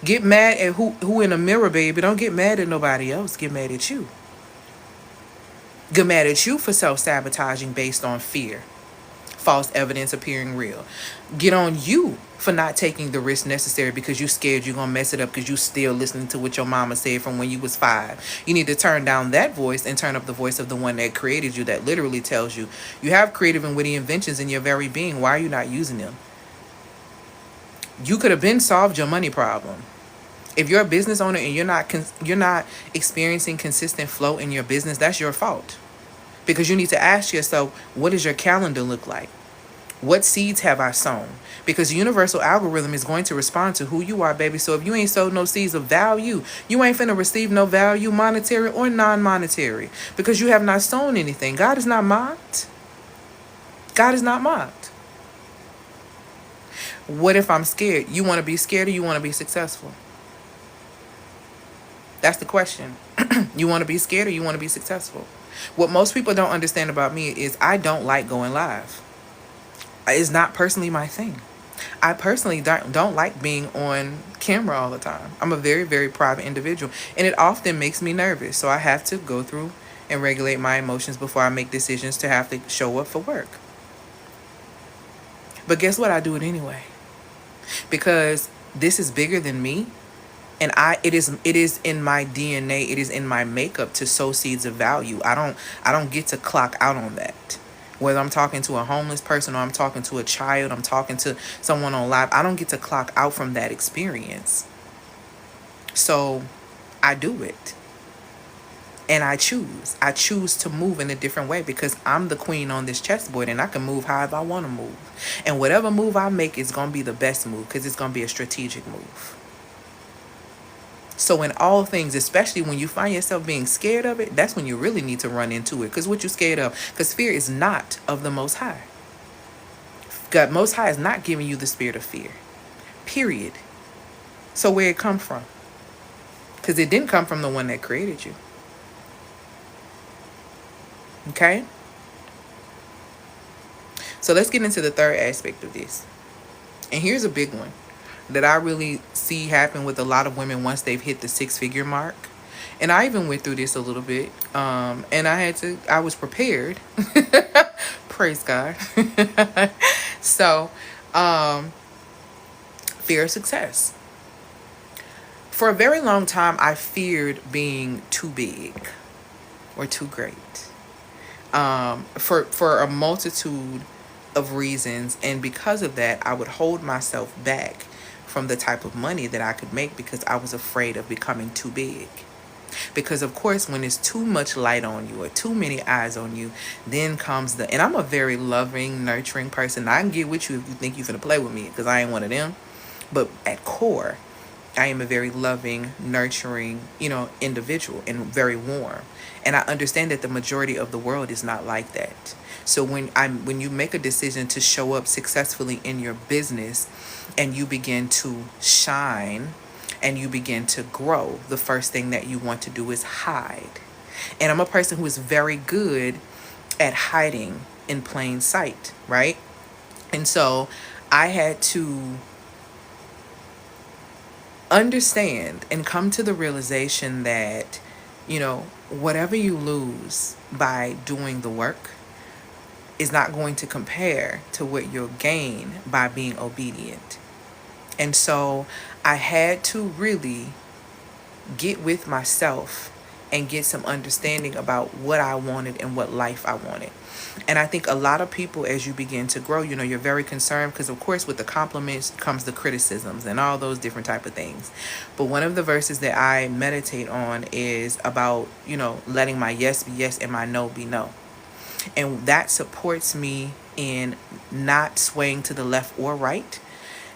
Get mad at who in the mirror, baby. Don't get mad at nobody else. Get mad at you. Get mad at you for self-sabotaging based on fear. False evidence appearing real. Get on you for not taking the risk necessary because you scared you're going to mess it up because you still listening to what your mama said from when you was 5. You need to turn down that voice and turn up the voice of the one that created you, that literally tells you you have creative and witty inventions in your very being. Why are you not using them? You could have been solved your money problem. If you're a business owner and you're not experiencing consistent flow in your business, that's your fault. Because you need to ask yourself, what does your calendar look like? What seeds have I sown? Because the universal algorithm is going to respond to who you are, baby. So if you ain't sowed no seeds of value, you ain't finna receive no value, monetary or non-monetary. Because you have not sown anything. God is not mocked. God is not mocked. What if I'm scared? You want to be scared or you want to be successful? That's the question. You want to be scared or you want to be successful? What most people don't understand about me is I don't like going live. It's not personally my thing. I personally don't like being on camera all the time. I'm a very, very private individual, and it often makes me nervous. So I have to go through and regulate my emotions before I make decisions to have to show up for work. But guess what? I do it anyway. Because this is bigger than me. And it is in my DNA, it is in my makeup to sow seeds of value. I don't get to clock out on that. Whether I'm talking to a homeless person or I'm talking to a child, I'm talking to someone on live, I don't get to clock out from that experience. So I do it. And I choose to move in a different way because I'm the queen on this chessboard and I can move however I want to move. And whatever move I make is going to be the best move because it's going to be a strategic move. So in all things, especially when you find yourself being scared of it, that's when you really need to run into it. Because what you're scared of, because fear is not of the Most High. God, Most High is not giving you the spirit of fear. Period. So where it come from? Because it didn't come from the one that created you. Okay? So let's get into the third aspect of this. And here's a big one that I really see happen with a lot of women once they've hit the 6-figure mark. And I even went through this a little bit. And I was prepared. Praise God. So, fear of success. For a very long time, I feared being too big or too great. For a multitude of reasons. And because of that, I would hold myself back from the type of money that I could make because I was afraid of becoming too big. Because of course, when there's too much light on you or too many eyes on you, then comes and I'm a very loving, nurturing person. I can get with you if you think you're gonna play with me because I ain't one of them. But at core, I am a very loving, nurturing, individual and very warm. And I understand that the majority of the world is not like that. So when you make a decision to show up successfully in your business and you begin to shine and you begin to grow, the first thing that you want to do is hide. And I'm a person who is very good at hiding in plain sight, right? And so I had to understand and come to the realization that, whatever you lose by doing the work is not going to compare to what you'll gain by being obedient. And so I had to really get with myself and get some understanding about what I wanted and what life I wanted. And I think a lot of people, as you begin to grow, you're very concerned because, of course, with the compliments comes the criticisms and all those different type of things. But one of the verses that I meditate on is about, letting my yes be yes and my no be no. And that supports me in not swaying to the left or right,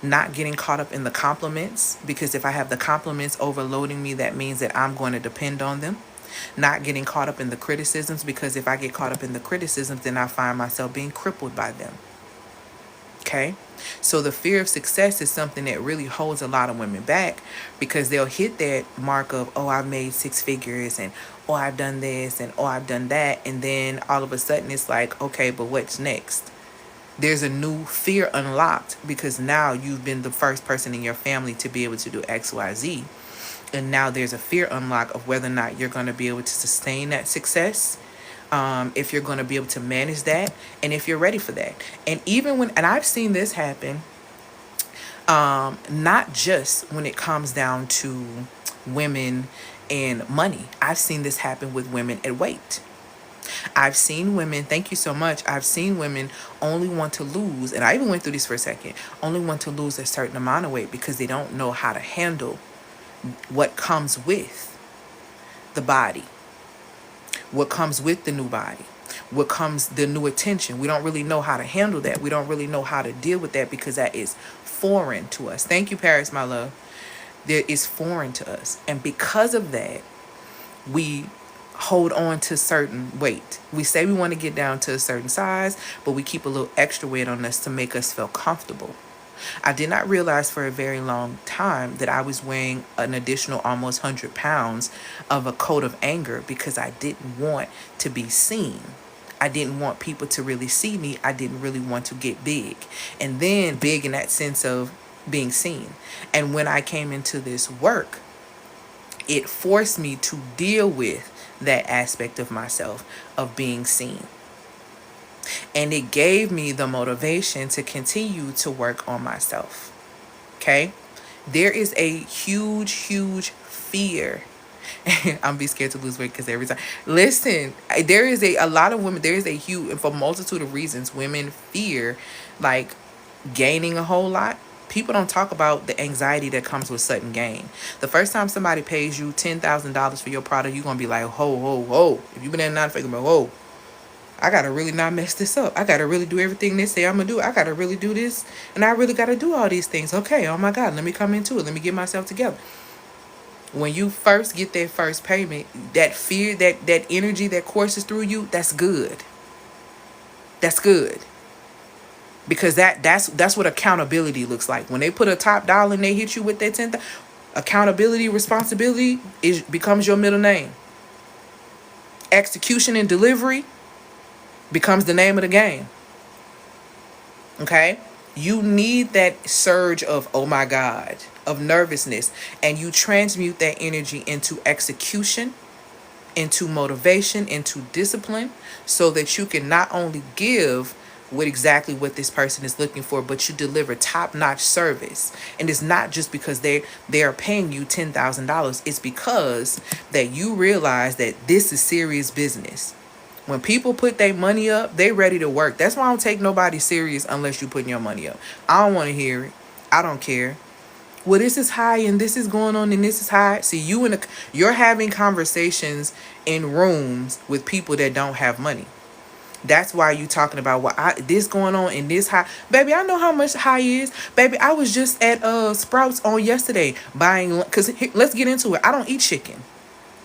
not getting caught up in the compliments, because if I have the compliments overloading me, that means that I'm going to depend on them. Not getting caught up in the criticisms, because if I get caught up in the criticisms, then I find myself being crippled by them. Okay? So the fear of success is something that really holds a lot of women back, because they'll hit that mark of, oh, I've made six figures, and oh, I've done this, and oh, I've done that. And then all of a sudden it's like, okay, but what's next? There's a new fear unlocked, because now you've been the first person in your family to be able to do X, Y, Z. And now there's a fear unlock of whether or not you're going to be able to sustain that success, if you're going to be able to manage that, and if you're ready for that. And and I've seen this happen, not just when it comes down to women and money. I've seen this happen with women at weight. I've seen women, thank you so much. I've seen women only want to lose, and I even went through this for a second, only want to lose a certain amount of weight because they don't know how to handle what comes with the body, what comes with the new body, what comes the new attention. We don't really know how to handle that. We don't really know how to deal with that, because that is foreign to us. Thank you, Paris, my love. That is foreign to us. And because of that, we hold on to certain weight. We say we want to get down to a certain size, but we keep a little extra weight on us to make us feel comfortable. I did not realize for a very long time that I was weighing an additional almost 100 pounds of a coat of anger, because I didn't want to be seen. I didn't want people to really see me. I didn't really want to get big. And then big in that sense of being seen. And when I came into this work, it forced me to deal with that aspect of myself of being seen. And it gave me the motivation to continue to work on myself. Okay? There is a huge, huge fear. I'm be scared to lose weight because every time. Listen, there is a lot of women, there is a huge, and for a multitude of reasons, women fear like gaining a whole lot. People don't talk about the anxiety that comes with sudden gain. The first time somebody pays you $10,000 for your product, you're going to be like, ho, ho, ho. If you've been in a non-figure, whoa, I got to really not mess this up. I got to really do everything they say I'm going to do. I got to really do this. And I really got to do all these things. Okay, oh my God, let me come into it. Let me get myself together. When you first get that first payment, that fear, that energy that courses through you, that's good. That's good. Because that's what accountability looks like. When they put a top dollar and they hit you with that 10,000, accountability, responsibility becomes your middle name. Execution and delivery becomes the name of the game. Okay? You need that surge of, oh my God, of nervousness, and you transmute that energy into execution, into motivation, into discipline, so that you can not only give with exactly what this person is looking for, but you deliver top-notch service. And it's not just because they are paying you $10,000. It's because that you realize that this is serious business. When people put their money up, they ready to work. That's why I don't take nobody serious unless you putting your money up. I don't want to hear it. I don't care. Well, this is high and this is going on and this is high. See, you're having conversations in rooms with people that don't have money. That's why you talking about this going on and this high. Baby, I know how much high is. Baby, I was just at Sprouts on yesterday buying, because let's get into it. I don't eat chicken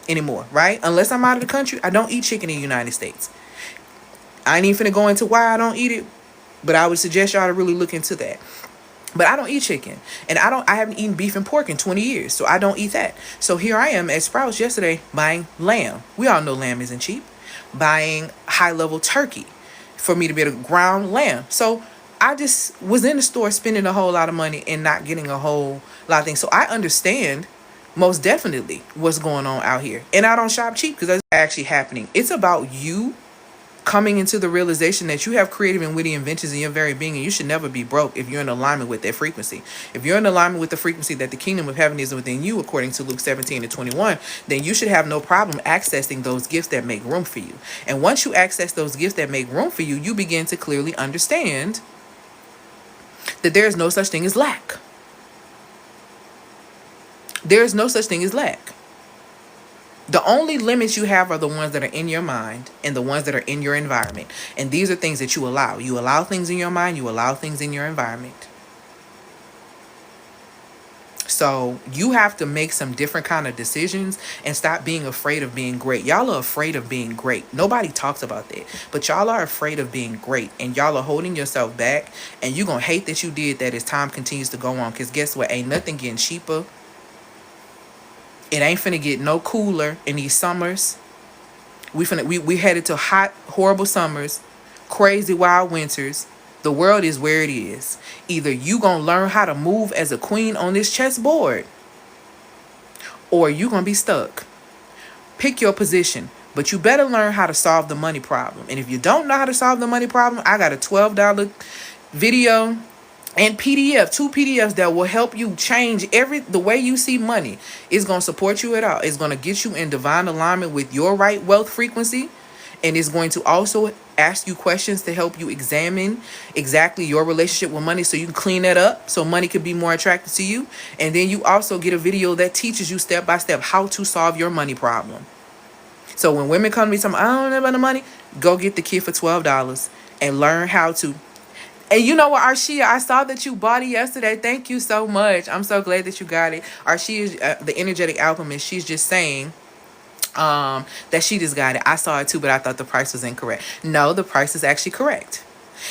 anymore, right? Unless I'm out of the country, I don't eat chicken in the United States. I ain't even finna go into why I don't eat it, but I would suggest y'all to really look into that. But I don't eat chicken, and I haven't eaten beef and pork in 20 years, so I don't eat that. So here I am at Sprouts yesterday buying lamb. We all know lamb isn't cheap. Buying high-level turkey for me to be able to ground lamb. So I just was in the store spending a whole lot of money and not getting a whole lot of things. So I understand most definitely what's going on out here. And I don't shop cheap because that's actually happening. It's about you Coming into the realization that you have creative and witty inventions in your very being, and you should never be broke if you're in alignment with that frequency. If you're in alignment with the frequency that the kingdom of heaven is within you, according to Luke 17:21, then you should have no problem accessing those gifts that make room for you. And once you access those gifts that make room for you, you begin to clearly understand that there is no such thing as lack. There is no such thing as lack. The only limits you have are the ones that are in your mind and the ones that are in your environment. And these are things that you allow. You allow things in your mind. You allow things in your environment. So you have to make some different kind of decisions and stop being afraid of being great. Y'all are afraid of being great. Nobody talks about that. But y'all are afraid of being great. And y'all are holding yourself back. And you're going to hate that you did that as time continues to go on. Because guess what? Ain't nothing getting cheaper. It ain't finna get no cooler in these summers. We headed to hot, horrible summers, crazy wild winters. The world is where it is. Either you gonna learn how to move as a queen on this chessboard, or you gonna be stuck. Pick your position. But you better learn how to solve the money problem. And if you don't know how to solve the money problem, I got a $12 video and PDF, 2 PDFs that will help you change the way you see money. It's going to support you at all. It's going to get you in divine alignment with your right wealth frequency. And it's going to also ask you questions to help you examine exactly your relationship with money so you can clean that up so money can be more attractive to you. And then you also get a video that teaches you step by step how to solve your money problem. So when women come to me saying, I don't know about the money, go get the kit for $12 and learn how to. And you know what, Arshia, I saw that you bought it yesterday. Thank you so much. I'm so glad that you got it. Arshia is the energetic alchemist. She's just saying that she just got it. I saw it too, but I thought the price was incorrect. No, the price is actually correct.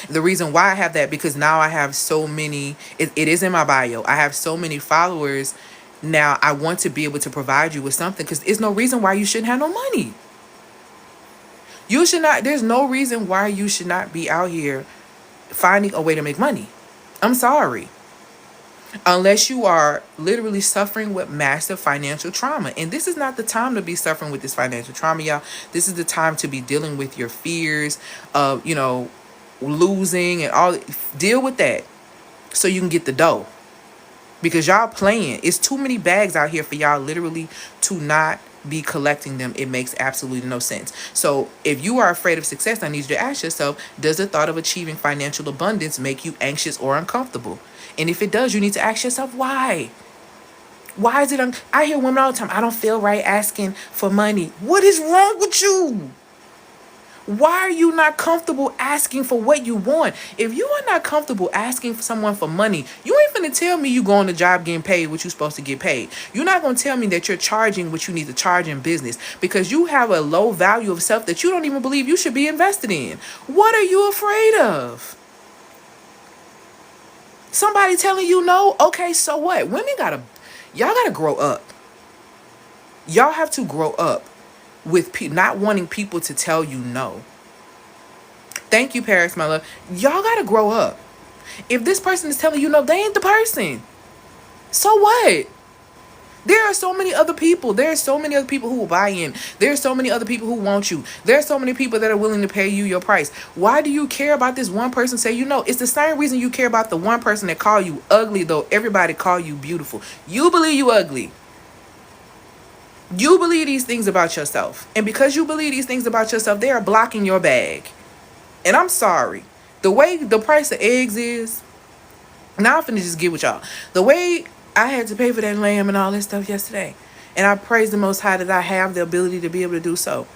The reason why I have that, because now I have so many, it is in my bio. I have so many followers. Now I want to be able to provide you with something, because there's no reason why you shouldn't have no money. You should not, there's no reason why you should not be out here finding a way to make money. I'm sorry. Unless you are literally suffering with massive financial trauma. And this is not the time to be suffering with this financial trauma, y'all. This is the time to be dealing with your fears of, losing and all. Deal with that so you can get the dough. Because y'all playing. It's too many bags out here for y'all literally to not be collecting them. It makes absolutely no sense. So if you are afraid of success, I need you to ask yourself, does the thought of achieving financial abundance make you anxious or uncomfortable? And if it does, you need to ask yourself why. Why is it I hear women all the time, I don't feel right asking for money. What is wrong with you? Why are you not comfortable asking for what you want? If you are not comfortable asking for someone for money, you ain't finna tell me you go on the job getting paid what you're supposed to get paid. You're not gonna tell me that you're charging what you need to charge in business, because you have a low value of self that you don't even believe you should be invested in. What are you afraid of? Somebody telling you no? Okay, so what? Y'all gotta grow up. Y'all have to grow up with not wanting people to tell you no. Thank you, Paris, my love. Y'all gotta grow up. If this person is telling you no, they ain't the person. So what? There are so many other people. There are so many other people who will buy in. There are so many other people who want you. There are so many people that are willing to pay you your price. Why do you care about this one person say you know? It's the same reason you care about the one person that call you ugly, though everybody call you beautiful. You believe you ugly. You believe these things about yourself. And because you believe these things about yourself, they are blocking your bag. And I'm sorry. The way the price of eggs is, now I'm finna just get with y'all. The way I had to pay for that lamb and all that stuff yesterday, and I praise the Most High that I have the ability to be able to do so.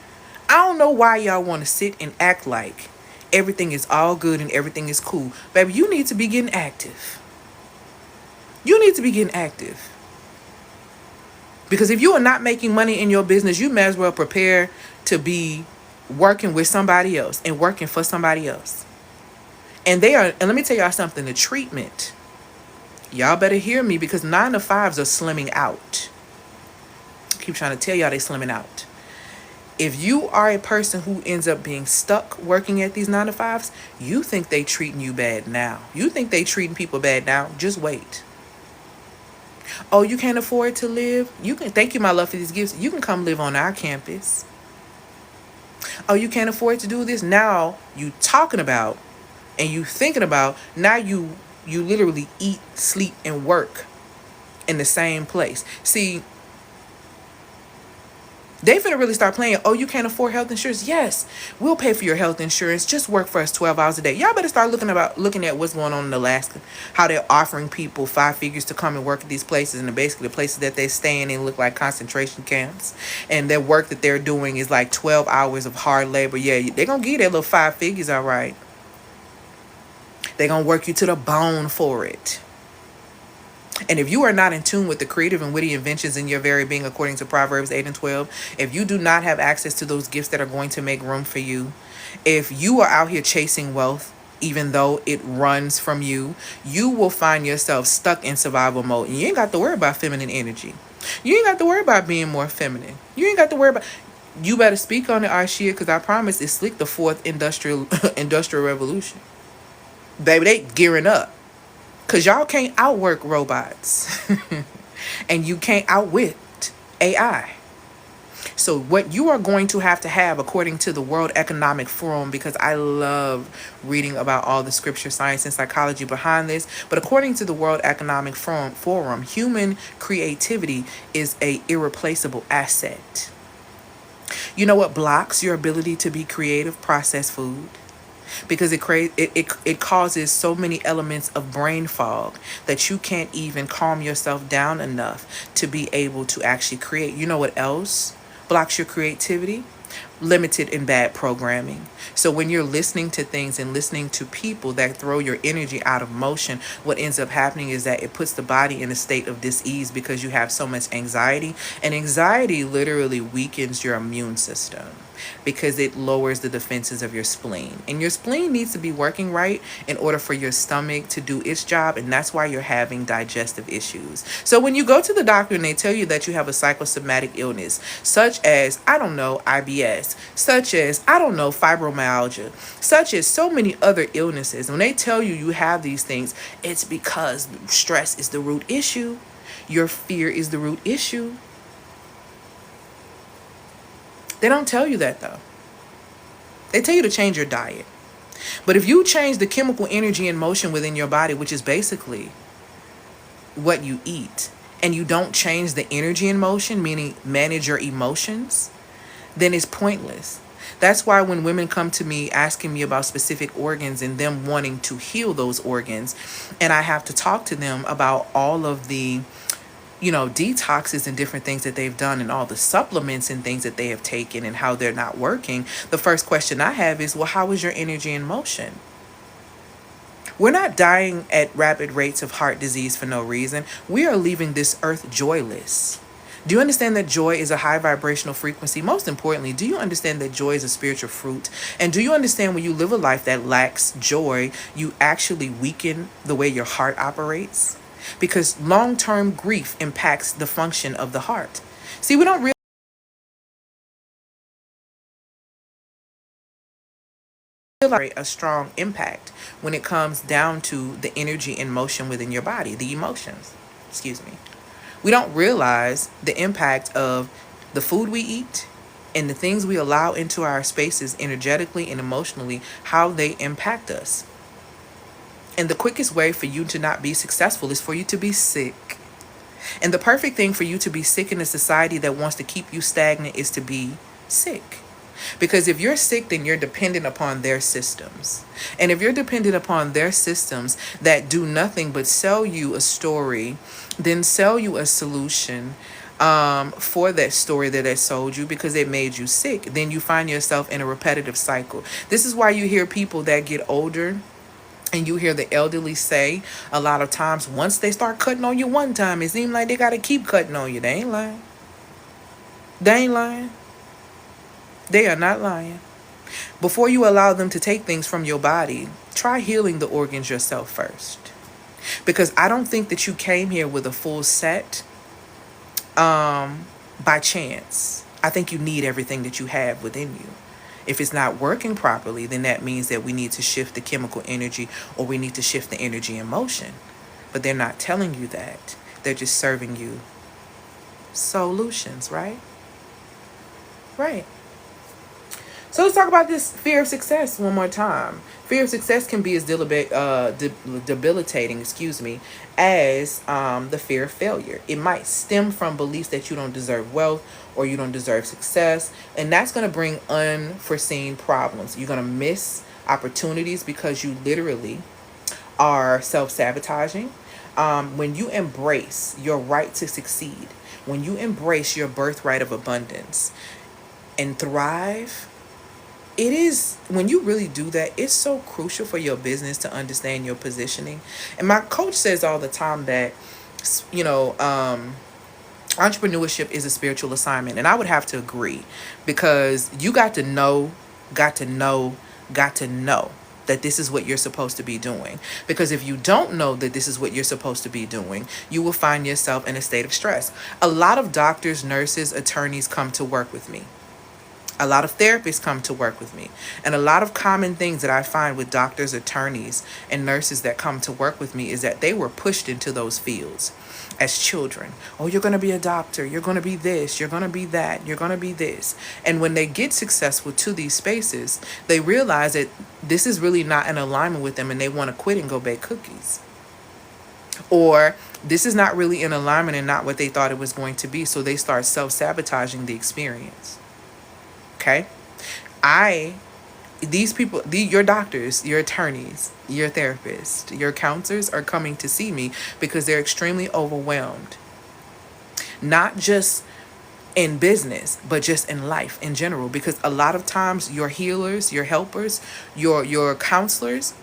I don't know why y'all want to sit and act like everything is all good and everything is cool. Baby, you need to be getting active. You need to be getting active. Because if you are not making money in your business, you may as well prepare to be working with somebody else and working for somebody else. And let me tell y'all something, the treatment, y'all better hear me, because 9-to-5s are slimming out. I keep trying to tell y'all they slimming out. If you are a person who ends up being stuck working at these 9-to-5s, you think they treating you bad now. You think they treating people bad now. Just wait. Oh, you can't afford to live? Thank you, my love, for these gifts. You can come live on our campus. Oh, you can't afford to do this. Now you talking about and you thinking about, now you literally eat, sleep, and work in the same place. See, they finna really start playing. Oh, you can't afford health insurance? Yes, we'll pay for your health insurance. Just work for us 12 hours a day. Y'all better start looking at what's going on in Alaska. How they're offering people 5 figures to come and work at these places, and basically the places that they're staying in look like concentration camps. And their work that they're doing is like 12 hours of hard labor. Yeah, they're gonna give you that little 5 figures, all right. They're gonna work you to the bone for it. And if you are not in tune with the creative and witty inventions in your very being, according to Proverbs 8 and 12, if you do not have access to those gifts that are going to make room for you, if you are out here chasing wealth, even though it runs from you, you will find yourself stuck in survival mode. And you ain't got to worry about feminine energy. You ain't got to worry about being more feminine. You ain't got to worry about... You better speak on it, Arshia, because I promise it's slick the fourth industrial revolution. Baby, they gearing up. Because y'all can't outwork robots. And you can't outwit AI. So what you are going to have, according to the World Economic Forum, because I love reading about all the scripture, science, and psychology behind this, but according to the World Economic Forum, human creativity is a irreplaceable asset. You know what blocks your ability to be creative? Processed food. Because it causes so many elements of brain fog that you can't even calm yourself down enough to be able to actually create. You know what else blocks your creativity? Limited and bad programming. So when you're listening to things and listening to people that throw your energy out of motion, what ends up happening is that it puts the body in a state of dis-ease because you have so much anxiety. And anxiety literally weakens your immune system because it lowers the defenses of your spleen. And your spleen needs to be working right in order for your stomach to do its job. And that's why you're having digestive issues. So when you go to the doctor and they tell you that you have a psychosomatic illness, such as, I don't know, IBS, such as, I don't know, fibromyalgia, such as so many other illnesses, when they tell you you have these things, it's because stress is the root issue. Your fear is the root issue. They don't tell you that, though. They tell you to change your diet. But if you change the chemical energy and motion within your body, which is basically what you eat, and you don't change the energy and motion, meaning manage your emotions, then it's pointless. That's why when women come to me asking me about specific organs and them wanting to heal those organs, and I have to talk to them about all of the detoxes and different things that they've done and all the supplements and things that they have taken and how they're not working, the first question I have is, well, how is your energy in motion? We're not dying at rapid rates of heart disease for no reason. We are leaving this earth joyless. Do you understand that joy is a high vibrational frequency? Most importantly, do you understand that joy is a spiritual fruit? And do you understand when you live a life that lacks joy, you actually weaken the way your heart operates? Because long-term grief impacts the function of the heart. See, we don't realize a strong impact when it comes down to the energy and motion within your body, the emotions. Excuse me. We don't realize the impact of the food we eat and the things we allow into our spaces energetically and emotionally, how they impact us. And the quickest way for you to not be successful is for you to be sick. And the perfect thing for you to be sick in a society that wants to keep you stagnant is to be sick. Because if you're sick, then you're dependent upon their systems. And if you're dependent upon their systems that do nothing but sell you a story, then sell you a solution for that story that they sold you because it made you sick, then you find yourself in a repetitive cycle. This is why you hear people that get older, and you hear the elderly say a lot of times, once they start cutting on you one time, it seems like they got to keep cutting on you. They ain't lying. They ain't lying. They are not lying. Before you allow them to take things from your body, try healing the organs yourself first. Because I don't think that you came here with a full set by chance. I think you need everything that you have within you. If it's not working properly, then that means that we need to shift the chemical energy or we need to shift the energy in motion. But they're not telling you that. They're just serving you solutions, right? Right. So let's talk about this fear of success one more time. Fear of success can be as debilitating, as the fear of failure. It might stem from beliefs that you don't deserve wealth or you don't deserve success, and that's going to bring unforeseen problems. You're going to miss opportunities because you literally are self-sabotaging. When you embrace your right to succeed, when you embrace your birthright of abundance and thrive, it is, when you really do that, it's so crucial for your business to understand your positioning. And my coach says all the time that, you know, entrepreneurship is a spiritual assignment. And I would have to agree, because you got to know, got to know that this is what you're supposed to be doing. Because if you don't know that this is what you're supposed to be doing, you will find yourself in a state of stress. A lot of doctors, nurses, attorneys come to work with me. A lot of therapists come to work with me. And a lot of common things that I find with doctors, attorneys, and nurses that come to work with me is that they were pushed into those fields as children. Oh, you're going to be a doctor. You're going to be this. You're going to be that. You're going to be this. And when they get successful to these spaces, they realize that this is really not in alignment with them, and they want to quit and go bake cookies. Or this is not really in alignment and not what they thought it was going to be. So they start self-sabotaging the experience. Okay? These people, your doctors, your attorneys, your therapists, your counselors are coming to see me because they're extremely overwhelmed. Not just in business, but just in life in general. Because a lot of times your healers, your helpers, your counselors,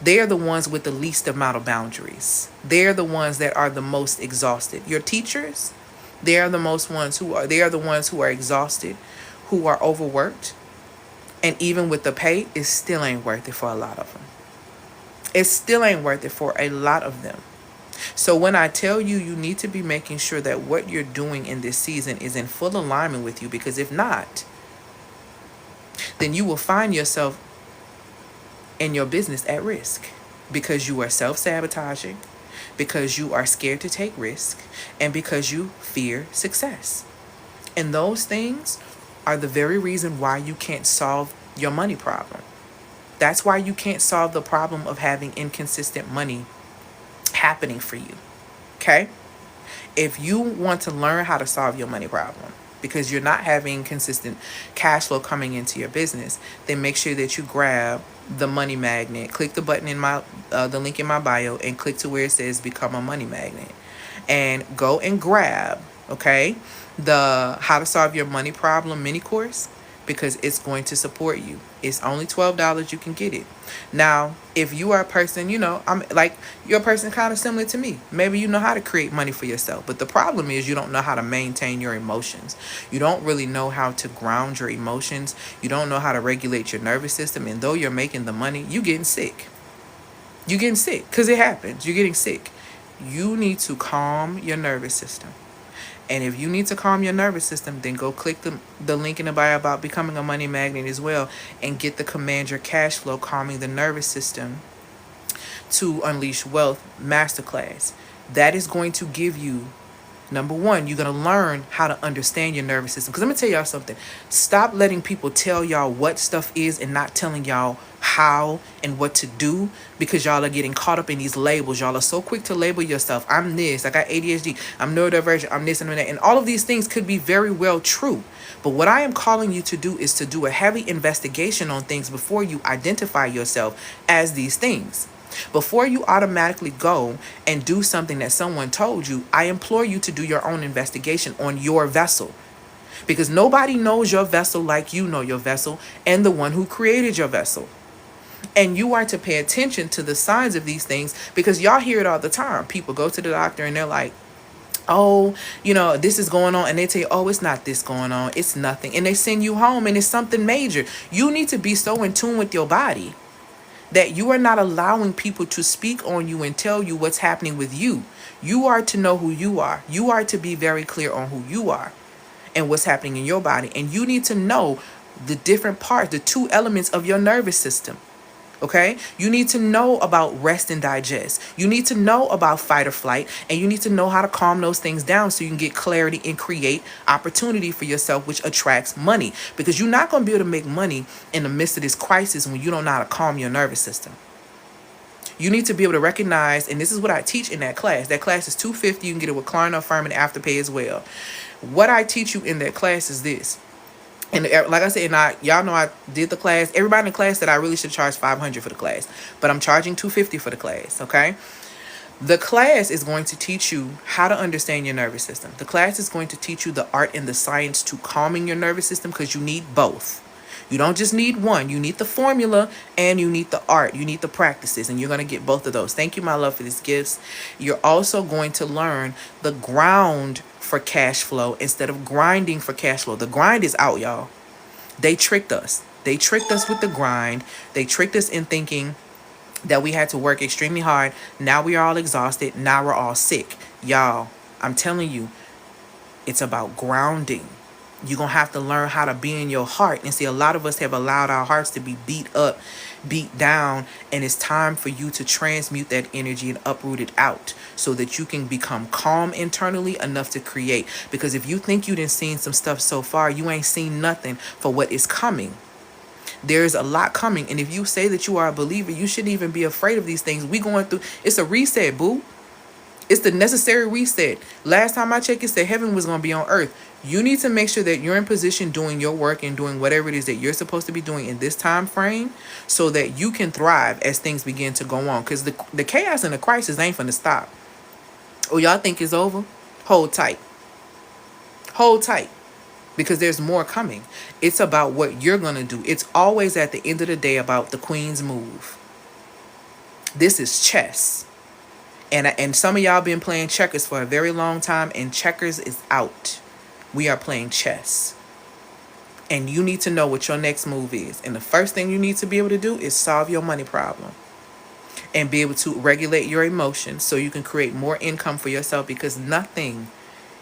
they are the ones with the least amount of boundaries. They're the ones that are the most exhausted. Your teachers, they are the ones who are exhausted, who are overworked, and even with the pay, it still ain't worth it for a lot of them. It still ain't worth it for a lot of them. So when I tell you, you need to be making sure that what you're doing in this season is in full alignment with you, because if not, then you will find yourself in your business at risk, because you are self-sabotaging, because you are scared to take risk, and because you fear success. And those things are the very reason why you can't solve your money problem. That's why you can't solve the problem of having inconsistent money happening for you. Okay? If you want to learn how to solve your money problem because you're not having consistent cash flow coming into your business, then make sure that you grab the money magnet. Click the button in the link in my bio and click to where it says become a money magnet, and go and grab, okay, the How to Solve Your Money Problem mini course, because it's going to support you. It's only $12. You can get it. Now, if you are a person, you're a person kind of similar to me. Maybe you know how to create money for yourself, but the problem is you don't know how to maintain your emotions. You don't really know how to ground your emotions. You don't know how to regulate your nervous system. And though you're making the money, you're getting sick. You're getting sick because it happens. You're getting sick. You need to calm your nervous system. And if you need to calm your nervous system, then go click the link in the bio about becoming a money magnet as well, and get the Command Your Cash Flow Calming the Nervous System to Unleash Wealth Masterclass. That is going to give you, number one, you're going to learn how to understand your nervous system. Because I'm going to tell y'all something. Stop letting people tell y'all what stuff is and not telling y'all how and what to do, because y'all are getting caught up in these labels. Y'all are so quick to label yourself. I'm this, I got ADHD, I'm neurodivergent, I'm this and that. And all of these things could be very well true. But what I am calling you to do is to do a heavy investigation on things before you identify yourself as these things. Before you automatically go and do something that someone told you, I implore you to do your own investigation on your vessel. Because nobody knows your vessel like you know your vessel and the one who created your vessel. And you are to pay attention to the signs of these things, because y'all hear it all the time. People go to the doctor and they're like, oh, this is going on. And they tell you, oh, it's not this going on. It's nothing. And they send you home and it's something major. You need to be so in tune with your body that you are not allowing people to speak on you and tell you what's happening with you. You are to know who you are. You are to be very clear on who you are and what's happening in your body. And you need to know the different parts, the two elements of your nervous system. Okay, you need to know about rest and digest. You need to know about fight or flight, and you need to know how to calm those things down so you can get clarity and create opportunity for yourself, which attracts money. Because you're not going to be able to make money in the midst of this crisis when you don't know how to calm your nervous system. You need to be able to recognize, and this is what I teach in that class. That class is $250. You can get it with Klarna, Affirm, and Afterpay as well. What I teach you in that class is this. And like I said, y'all know I did the class. Everybody in the class said I really should charge $500 for the class, but I'm charging $250 for the class. Okay, the class is going to teach you how to understand your nervous system. The class is going to teach you the art and the science to calming your nervous system, because you need both. You don't just need one. You need the formula and you need the art. You need the practices, and you're going to get both of those. Thank you, my love, for these gifts. You're also going to learn the ground for cash flow instead of grinding for cash flow. The grind is out, y'all. They tricked us. They tricked us with the grind. They tricked us in thinking that we had to work extremely hard. Now we are all exhausted. Now we're all sick. Y'all, I'm telling you, it's about grounding. You're going to have to learn how to be in your heart. And see, a lot of us have allowed our hearts to be beat up, beat down. And it's time for you to transmute that energy and uproot it out so that you can become calm internally enough to create. Because if you think you done seen some stuff so far, you ain't seen nothing for what is coming. There's a lot coming. And if you say that you are a believer, you shouldn't even be afraid of these things. We going through, it's a reset, boo. It's the necessary reset. Last time I checked, it said heaven was going to be on earth. You need to make sure that you're in position doing your work and doing whatever it is that you're supposed to be doing in this time frame so that you can thrive as things begin to go on. Because the chaos and the crisis ain't finna stop. Oh, y'all think it's over? Hold tight. Hold tight. Because there's more coming. It's about what you're going to do. It's always at the end of the day about the queen's move. This is chess. And some of y'all been playing checkers for a very long time, and checkers is out. We are playing chess. And you need to know what your next move is. And the first thing you need to be able to do is solve your money problem. And be able to regulate your emotions so you can create more income for yourself, because nothing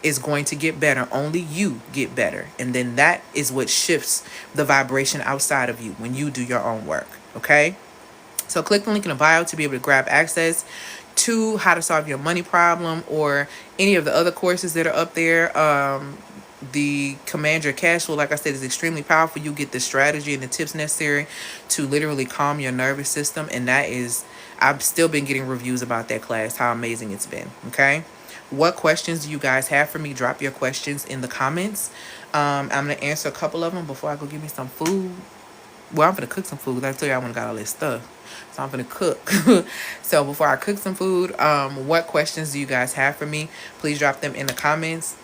is going to get better. Only you get better. And then that is what shifts the vibration outside of you when you do your own work. Okay? So click the link in the bio to be able to grab access to how to solve your money problem or any of the other courses that are up there. The Command Your Cash Flow, like I said, is extremely powerful. You get the strategy and the tips necessary to literally calm your nervous system. And that is, I've still been getting reviews about that class, how amazing it's been. Okay? What questions do you guys have for me? Drop your questions in the comments. I'm going to answer a couple of them before I go get me some food. Well, I'm going to cook some food. I tell you, I want to got all this stuff. So I'm going to cook. So before I cook some food, what questions do you guys have for me? Please drop them in the comments.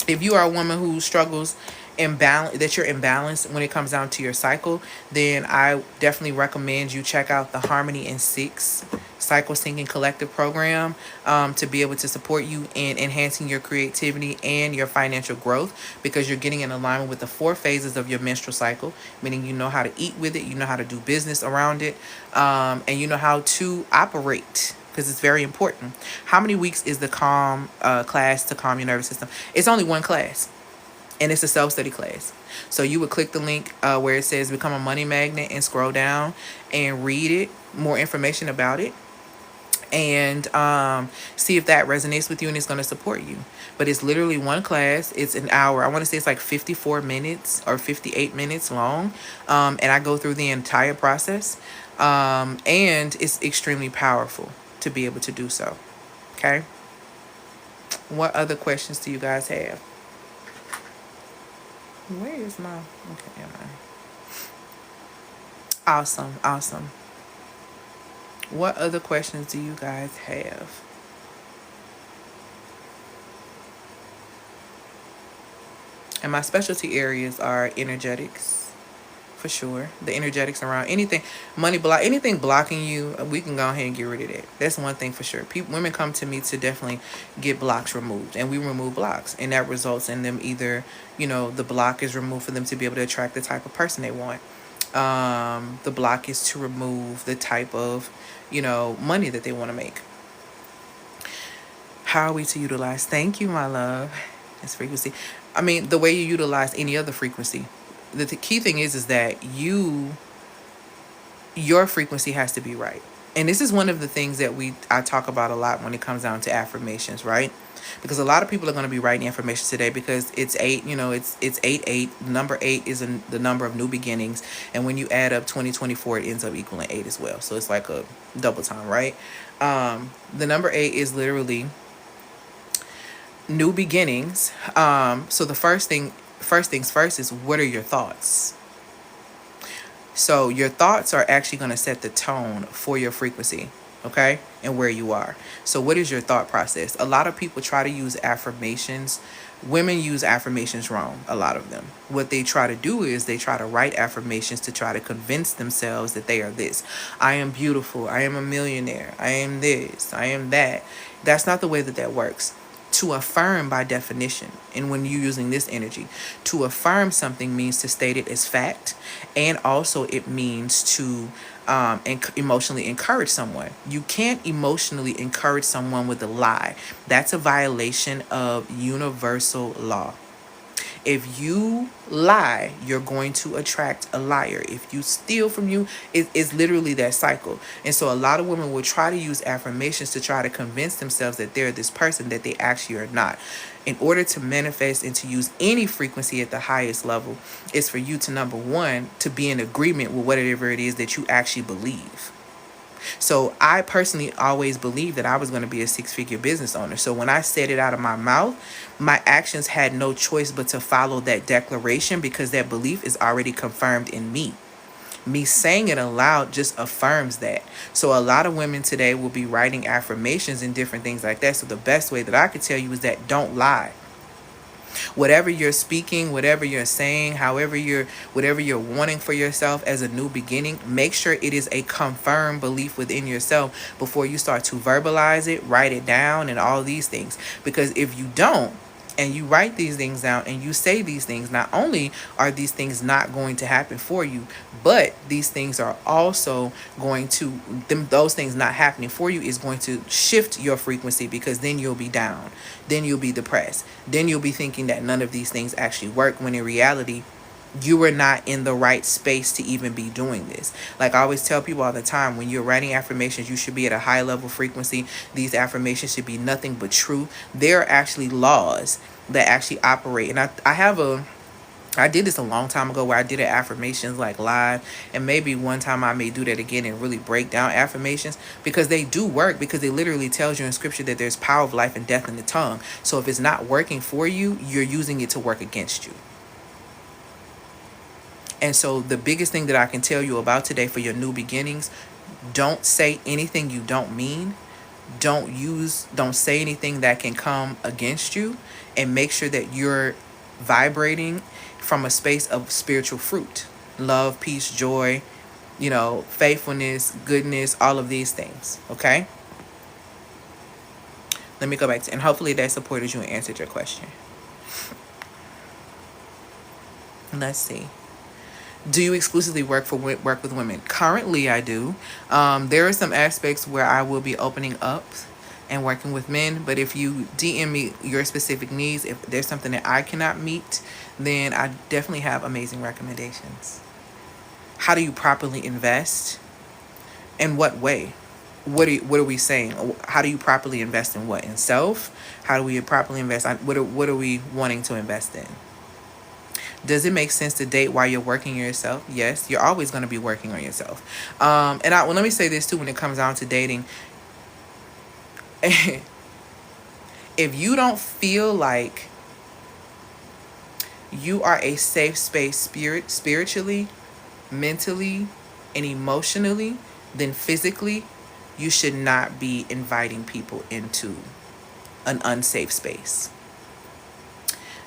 If you are a woman who struggles that you're imbalanced when it comes down to your cycle, then I definitely recommend you check out the Harmony in 6 Cycle Syncing Collective program to be able to support you in enhancing your creativity and your financial growth, because you're getting in alignment with the 4 phases of your menstrual cycle, meaning you know how to eat with it, you know how to do business around it, and you know how to operate, because it's very important. How many weeks is the calm class to calm your nervous system? It's only one class. And it's a self-study class. So you would click the link where it says Become a Money Magnet and scroll down and read it, more information about it, and see if that resonates with you and it's going to support you. But it's literally one class. It's an hour. I want to say it's like 54 minutes or 58 minutes long. And I go through the entire process. And it's extremely powerful to be able to do so. Okay? What other questions do you guys have? Where is my... Okay, am I? Awesome. What other questions do you guys have? And my specialty areas are energetics, for sure. The energetics around anything, anything blocking you, we can go ahead and get rid of that. That's one thing for sure. Women come to me to definitely get blocks removed, and we remove blocks, and that results in them either, the block is removed for them to be able to attract the type of person they want. The block is to remove the type of, money that they want to make. How are we to utilize? Thank you, my love. It's frequency. I mean, the way you utilize any other frequency. The key thing is that you your frequency has to be right. And this is one of the things that I talk about a lot when it comes down to affirmations, right? Because a lot of people are going to be writing affirmations today because it's eight, it's 8 8. Number 8 is the number of new beginnings, and when you add up 2024, it ends up equaling 8 as well. So it's like a double time, right? The number 8 is literally new beginnings. So the first things first is, what are your thoughts? So your thoughts are actually going to set the tone for your frequency, okay? And where you are. So what is your thought process? A lot of people try to use affirmations. Women use affirmations wrong, a lot of them. What they try to do is they try to write affirmations to try to convince themselves that they are this. I am beautiful. I am a millionaire. I am this. I am that. That's not the way that works. To affirm, by definition, and when you're using this energy, to affirm something means to state it as fact, and also it means to emotionally encourage someone. You can't emotionally encourage someone with a lie. That's a violation of universal law. If you lie, you're going to attract a liar. If you steal from you, it's literally that cycle. And so a lot of women will try to use affirmations to try to convince themselves that they're this person that they actually are not. In order to manifest and to use any frequency at the highest level, is for you to, number one, to be in agreement with whatever it is that you actually believe. So I personally always believed that I was going to be a 6-figure business owner. So when I said it out of my mouth, my actions had no choice but to follow that declaration, because that belief is already confirmed in me. Me saying it aloud just affirms that. So a lot of women today will be writing affirmations and different things like that. So the best way that I could tell you is that don't lie. Whatever you're speaking, whatever you're saying, whatever you're wanting for yourself as a new beginning, make sure it is a confirmed belief within yourself before you start to verbalize it, write it down, and all these things. Because if you don't, and you write these things down and you say these things, not only are these things not going to happen for you, but these things are also going to, those things not happening for you is going to shift your frequency, because then you'll be down, then you'll be depressed, then you'll be thinking that none of these things actually work, when in reality, you are not in the right space to even be doing this. Like I always tell people all the time, when you're writing affirmations, you should be at a high level frequency. These affirmations should be nothing but true. There are actually laws that actually operate. And I did this a long time ago, where I did affirmations like live, and maybe one time I may do that again and really break down affirmations, because they do work, because it literally tells you in scripture that there's power of life and death in the tongue. So if it's not working for you, you're using it to work against you. And so the biggest thing that I can tell you about today for your new beginnings, don't say anything you don't mean. Don't say anything that can come against you, and make sure that you're vibrating from a space of spiritual fruit, love, peace, joy, faithfulness, goodness, all of these things. Okay. Let me go back and hopefully that supported you and answered your question. Let's see. Do you exclusively work with women? Currently, I do. There are some aspects where I will be opening up and working with men. But if you DM me your specific needs, if there's something that I cannot meet, then I definitely have amazing recommendations. How do you properly invest? In what way? What are we saying? How do you properly invest in what? In self? How do we properly invest? What are we wanting to invest in? Does it make sense to date while you're working on yourself? Yes, you're always going to be working on yourself. Let me say this too, when it comes down to dating. If you don't feel like you are a safe space spiritually, mentally, and emotionally, then physically, you should not be inviting people into an unsafe space.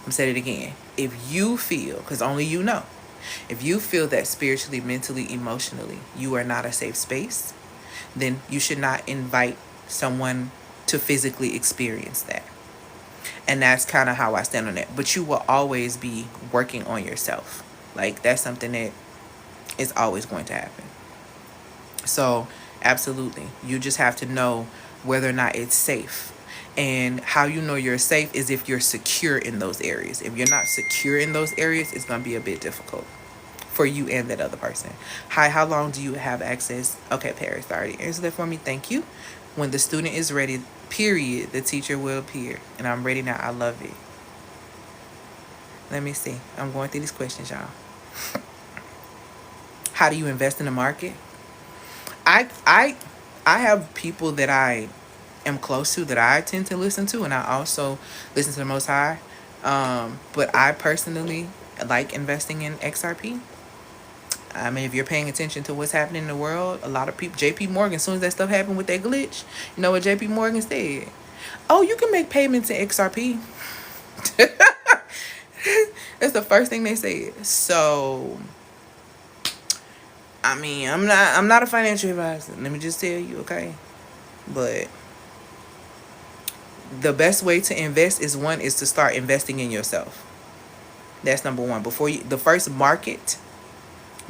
I'm saying it again. If you feel, because only you know, if you feel that spiritually, mentally, emotionally, you are not a safe space, then you should not invite someone to physically experience that. And that's kind of how I stand on it. But you will always be working on yourself. Like, that's something that is always going to happen. So, absolutely. You just have to know whether or not it's safe. And how you know you're safe is if you're secure in those areas. If you're not secure in those areas, it's going to be a bit difficult for you and that other person. Hi, how long do you have access? Okay, Paris already answered that for me. Thank you. When the student is ready, period, the teacher will appear. And I'm ready now. I love it. Let me see. I'm going through these questions, y'all. How do you invest in the market? I I I have people that I am close to that I tend to listen to, and I also listen to the Most High. But I personally like investing in XRP. I mean, if you're paying attention to what's happening in the world, a lot of people, JP Morgan, as soon as that stuff happened with that glitch, you know what JP Morgan said? Oh, you can make payments in XRP. That's the first thing they said. So, I mean, I'm not a financial advisor. Let me just tell you, okay? But the best way to invest is to start investing in yourself. That's number one. Before you, the first market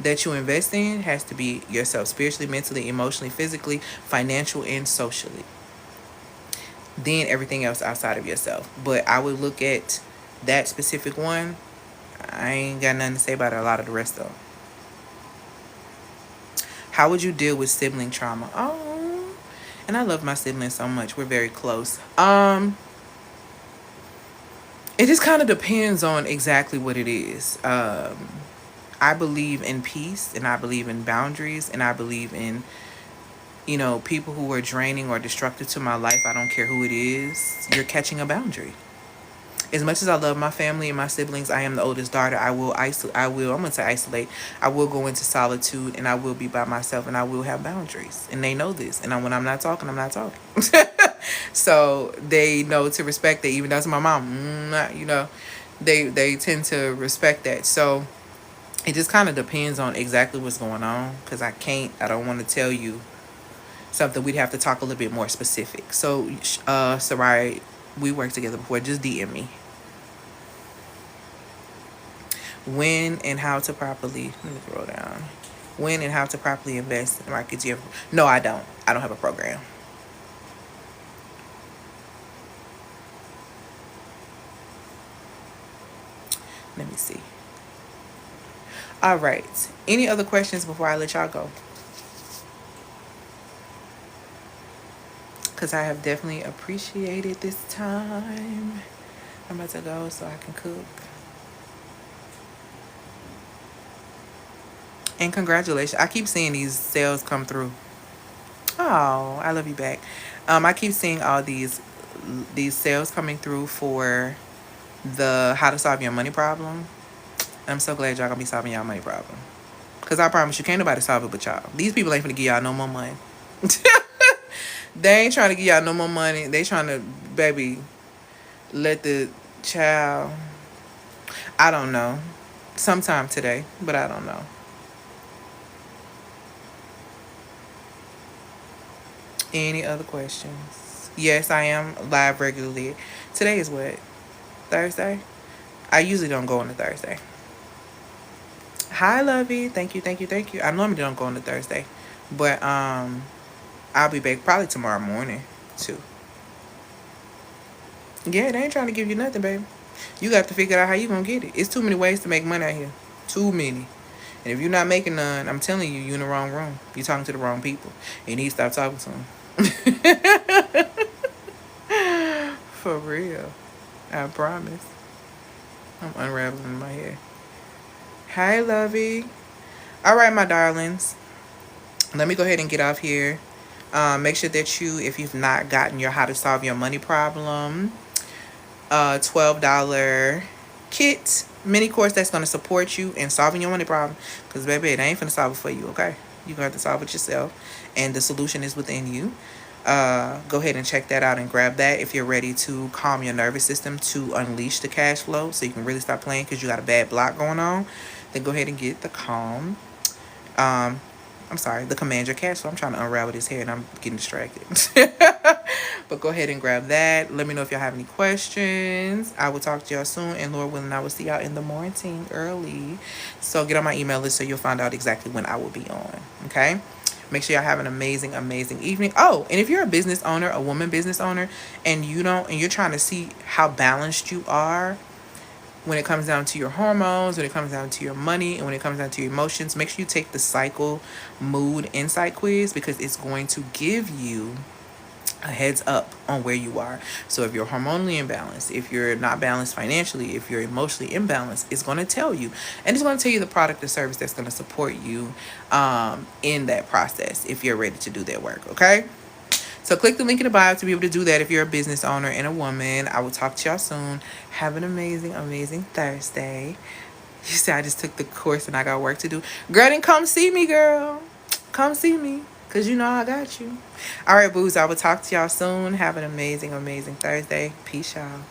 that you invest in has to be yourself, spiritually, mentally, emotionally, physically, financial, and socially. Then everything else outside of yourself. But I would look at that specific one. I ain't got nothing to say about a lot of the rest of them. How would you deal with sibling trauma? Oh, and I love my siblings so much. We're very close. It just kind of depends on exactly what it is. I believe in peace, and I believe in boundaries, and I believe in, people who are draining or destructive to my life. I don't care who it is. You're catching a boundary. As much as I love my family and my siblings, I am the oldest daughter. I will isolate. I'm going to say isolate. I will go into solitude, and I will be by myself, and I will have boundaries. And they know this. And when I'm not talking, I'm not talking. So they know to respect that. Even though it's my mom, they tend to respect that. So it just kind of depends on exactly what's going on, because I don't want to tell you something. We'd have to talk a little bit more specific. So, Sarai, we worked together before. Just DM me. When and how to properly, let me scroll down. When and how to properly invest in the markets. No, I don't. I don't have a program. Let me see. All right. Any other questions before I let y'all go? Because I have definitely appreciated this time. I'm about to go so I can cook. And congratulations. I keep seeing these sales come through. Oh, I love you back. I keep seeing all these sales coming through for the how to solve your money problem. I'm so glad y'all gonna be solving y'all money problem. Cause I promise you, can't nobody solve it but y'all. These people ain't finna give y'all no more money. They ain't trying to give y'all no more money. They trying to, baby, let the child. I don't know. Sometime today, but I don't know. Any other questions? Yes, I am live regularly. Today is what? Thursday? I usually don't go on a Thursday. Hi, Lovey. Thank you, thank you, thank you. I normally don't go on a Thursday, but I'll be back probably tomorrow morning too. Yeah, they ain't trying to give you nothing, baby. You got to figure out how you gonna get it. It's too many ways to make money out here. Too many. And if you're not making none, I'm telling you, you're in the wrong room. You're talking to the wrong people. You need to stop talking to them. For real. I promise. I'm unraveling my hair. Hi, Lovey. All right, my darlings. Let me go ahead and get off here. Make sure that if you've not gotten your How to Solve Your Money Problem $12 kit mini course that's going to support you in solving your money problem, because baby, it ain't finna solve it for you. Okay, you're gonna have to solve it yourself, and the solution is within you. Go ahead and check that out and grab that if you're ready to calm your nervous system to unleash the cash flow so you can really stop playing because you got a bad block going on. Then go ahead and get the calm I'm sorry, the Command Your Cash Flow. I'm trying to unravel this hair and I'm getting distracted. But go ahead and grab that. Let me know if y'all have any questions. I will talk to y'all soon. And Lord willing, I will see y'all in the morning early. So get on my email list so you'll find out exactly when I will be on. Okay? Make sure y'all have an amazing, amazing evening. Oh, and if you're a business owner, a woman business owner, and you're trying to see how balanced you are, when it comes down to your hormones, when it comes down to your money, and when it comes down to your emotions, make sure you take the cycle mood insight quiz, because it's going to give you a heads up on where you are. So if you're hormonally imbalanced, if you're not balanced financially, if you're emotionally imbalanced, it's going to tell you. And it's going to tell you the product or service that's going to support you in that process if you're ready to do that work. Okay. So click the link in the bio to be able to do that if you're a business owner and a woman. I will talk to y'all soon. Have an amazing, amazing Thursday. You see, I just took the course and I got work to do. Girl, then come see me, girl. Come see me. Because you know I got you. All right, boos. I will talk to y'all soon. Have an amazing, amazing Thursday. Peace, y'all.